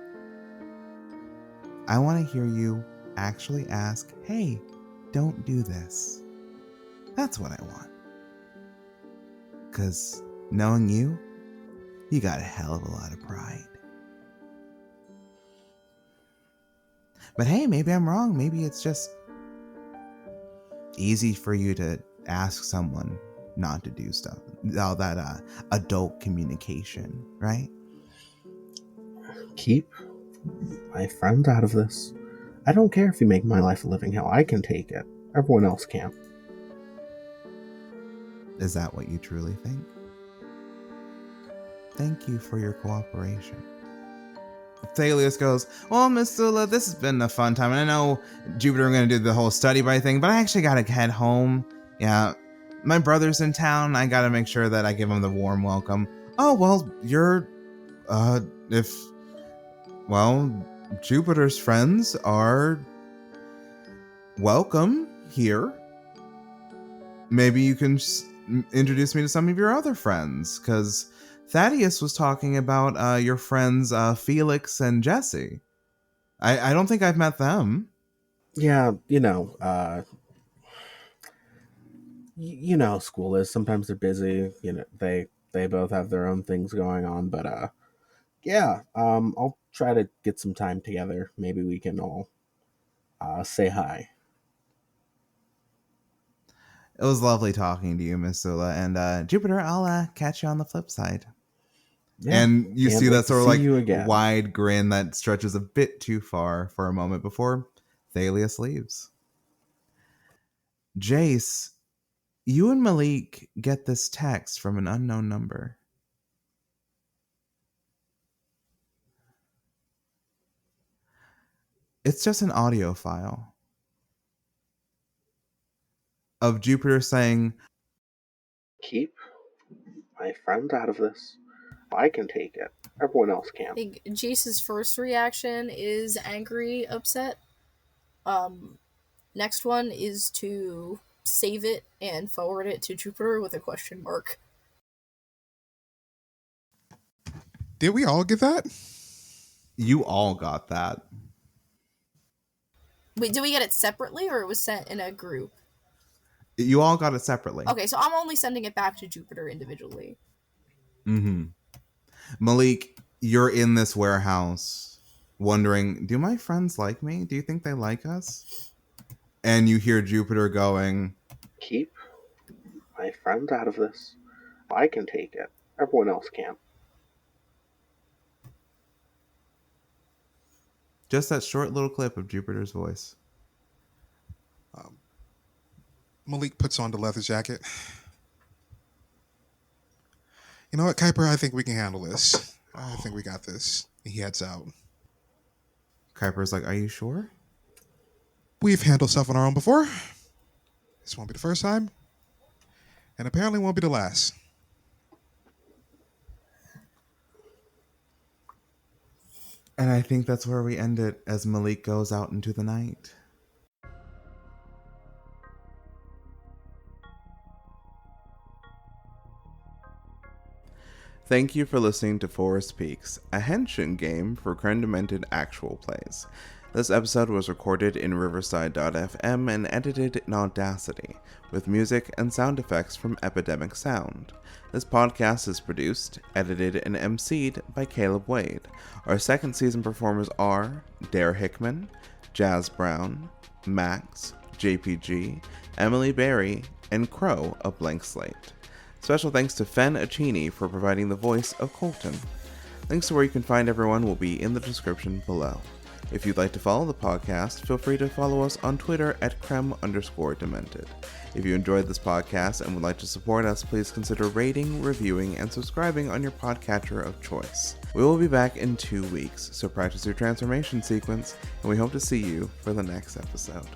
I want to hear you actually ask, hey, don't do this. That's what I want. Because knowing you got a hell of a lot of pride. But hey, maybe I'm wrong. Maybe it's just easy for you to ask someone not to do stuff. All that adult communication, right? Keep my friends out of this. I don't care if you make my life a living hell. I can take it. Everyone else can. Is that what you truly think? Thank you for your cooperation. Thalius goes, well, Miss Zula, this has been a fun time. And I know Jupiter, I'm going to do the whole study by thing, but I actually got to head home. Yeah, my brother's in town. I got to make sure that I give him the warm welcome. Oh, well, Jupiter's friends are welcome here. Maybe you can introduce me to some of your other friends, because Thaddeus was talking about your friends Felix and Jessie. I don't think I've met them. Yeah, you know school is. Sometimes they're busy. You know, they both have their own things going on, but I'll try to get some time together. Maybe we can all say hi. It was lovely talking to you, Miss Zula, and Jupiter, I'll catch you on the flip side. Yeah, and you can't see wait that to sort of see like you again. wide grin that stretches a bit too far for a moment before Thalius leaves. Jace, you and Malik get this text from an unknown number. It's just an audio file of Jupiter saying, Keep my friends out of this. I can take it. Everyone else I can. think Jace's first reaction is angry, upset. Next one is to save it and forward it to Jupiter with a question mark. Did we all get that? you all got that. Wait, did we get it separately or it was sent in a group? You all got it separately. Okay, so I'm only sending it back to Jupiter individually. Mm-hmm. Malik, you're in this warehouse wondering, do my friends like me? Do you think they like us? And you hear Jupiter going, Keep my friends out of this. I can take it. Everyone else can. just that short little clip of Jupiter's voice. Malik puts on the leather jacket. You know what, Kuiper? I think we can handle this. I think we got this. He heads out. Kuiper's like, are you sure? We've handled stuff on our own before. This won't be the first time. And apparently won't be the last. And I think that's where we end it as Malik goes out into the night. Thank you for listening to Forest Peaks, a henshin game for Creme Demented actual plays. This episode was recorded in Riverside.fm and edited in Audacity, with music and sound effects from Epidemic Sound. This podcast is produced, edited, and emceed by Caleb Wade. Our second season performers are Dare Hickman, Jazz Brown, Max, JPG, Emily Berry, and Crow of Blank Slate. Special thanks to Fen Achini for providing the voice of Colton. Links to where you can find everyone will be in the description below. If you'd like to follow the podcast, feel free to follow us on Twitter at creme_demented. If you enjoyed this podcast and would like to support us, please consider rating, reviewing, and subscribing on your podcatcher of choice. We will be back in 2 weeks, so practice your transformation sequence, and we hope to see you for the next episode.